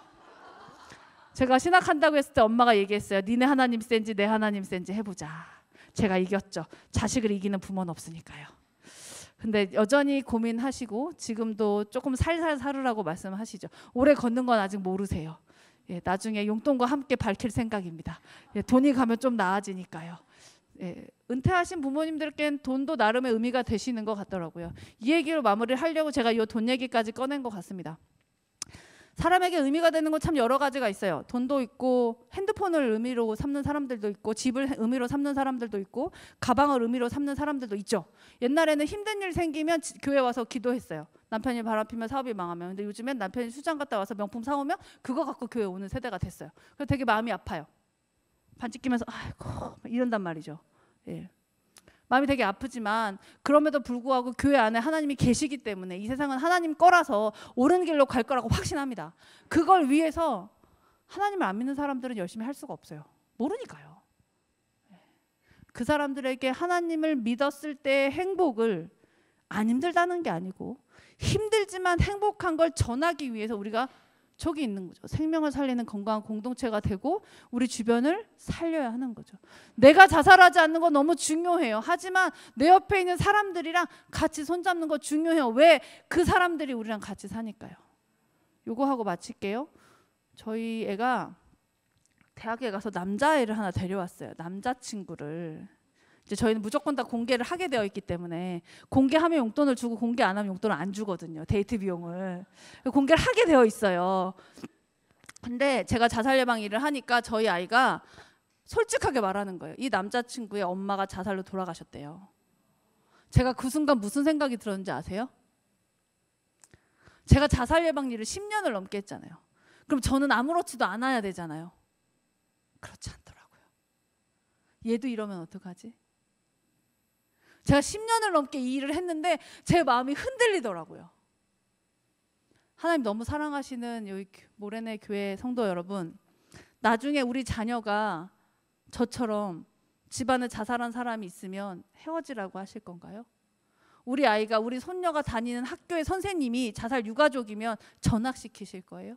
제가 신학한다고 했을 때 엄마가 얘기했어요. 니네 하나님 센지 내 하나님 센지 해보자. 제가 이겼죠. 자식을 이기는 부모는 없으니까요. 근데 여전히 고민하시고 지금도 조금 살살 살으라고 말씀하시죠. 오래 걷는 건 아직 모르세요. 예, 나중에 용돈과 함께 밝힐 생각입니다. 예, 돈이 가면 좀 나아지니까요. 예, 은퇴하신 부모님들께는 돈도 나름의 의미가 되시는 것 같더라고요. 이 얘기로 마무리를 하려고 제가 이 돈 얘기까지 꺼낸 것 같습니다. 사람에게 의미가 되는 건 참 여러 가지가 있어요. 돈도 있고 핸드폰을 의미로 삼는 사람들도 있고 집을 의미로 삼는 사람들도 있고 가방을 의미로 삼는 사람들도 있죠. 옛날에는 힘든 일 생기면 교회 와서 기도했어요. 남편이 바람피면 사업이 망하면. 근데 요즘엔 남편이 출장 갔다 와서 명품 사오면 그거 갖고 교회 오는 세대가 됐어요. 그래서 되게 마음이 아파요. 반지 끼면서 아이고 이런단 말이죠. 예. 마음이 되게 아프지만 그럼에도 불구하고 교회 안에 하나님이 계시기 때문에 이 세상은 하나님 거라서 옳은 길로 갈 거라고 확신합니다. 그걸 위해서 하나님을 안 믿는 사람들은 열심히 할 수가 없어요. 모르니까요. 그 사람들에게 하나님을 믿었을 때의 행복을 안 힘들다는 게 아니고 힘들지만 행복한 걸 전하기 위해서 우리가 저기 있는 거죠. 생명을 살리는 건강한 공동체가 되고 우리 주변을 살려야 하는 거죠. 내가 자살하지 않는 건 너무 중요해요. 하지만 내 옆에 있는 사람들이랑 같이 손잡는 거 중요해요. 왜? 그 사람들이 우리랑 같이 사니까요. 요거 하고 마칠게요. 저희 애가 대학에 가서 남자애를 하나 데려왔어요. 남자친구를. 이제 저희는 무조건 다 공개를 하게 되어 있기 때문에 공개하면 용돈을 주고 공개 안 하면 용돈을 안 주거든요. 데이트 비용을. 공개를 하게 되어 있어요. 근데 제가 자살 예방 일을 하니까 저희 아이가 솔직하게 말하는 거예요. 이 남자친구의 엄마가 자살로 돌아가셨대요. 제가 그 순간 무슨 생각이 들었는지 아세요? 제가 자살 예방 일을 10년을 넘게 했잖아요. 그럼 저는 아무렇지도 않아야 되잖아요. 그렇지 않더라고요. 얘도 이러면 어떡하지? 제가 10년을 넘게 이 일을 했는데 제 마음이 흔들리더라고요. 하나님 너무 사랑하시는 여기 모래내 교회 성도 여러분, 나중에 우리 자녀가 저처럼 집안에 자살한 사람이 있으면 헤어지라고 하실 건가요? 우리 아이가, 우리 손녀가 다니는 학교의 선생님이 자살 유가족이면 전학시키실 거예요?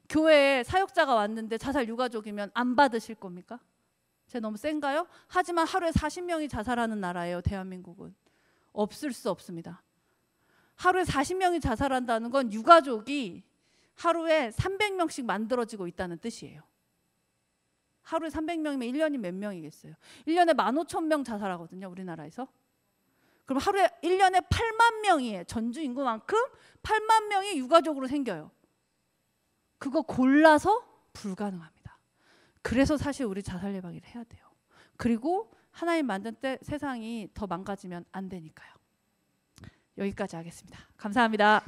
교회에 사역자가 왔는데 자살 유가족이면 안 받으실 겁니까? 제가 너무 센가요? 하지만 하루에 40명이 자살하는 나라예요. 대한민국은. 없을 수 없습니다. 하루에 40명이 자살한다는 건 유가족이 하루에 300명씩 만들어지고 있다는 뜻이에요. 하루에 300명이면 1년이 몇 명이겠어요? 1년에 15,000명 자살하거든요. 우리나라에서. 그럼 하루에 1년에 8만 명이에요. 전주 인구만큼 8만 명이 유가족으로 생겨요. 그거 골라서 불가능합니다. 그래서 사실 우리 자살 예방일을 해야 돼요. 그리고 하나님 만든 때 세상이 더 망가지면 안 되니까요. 여기까지 하겠습니다. 감사합니다.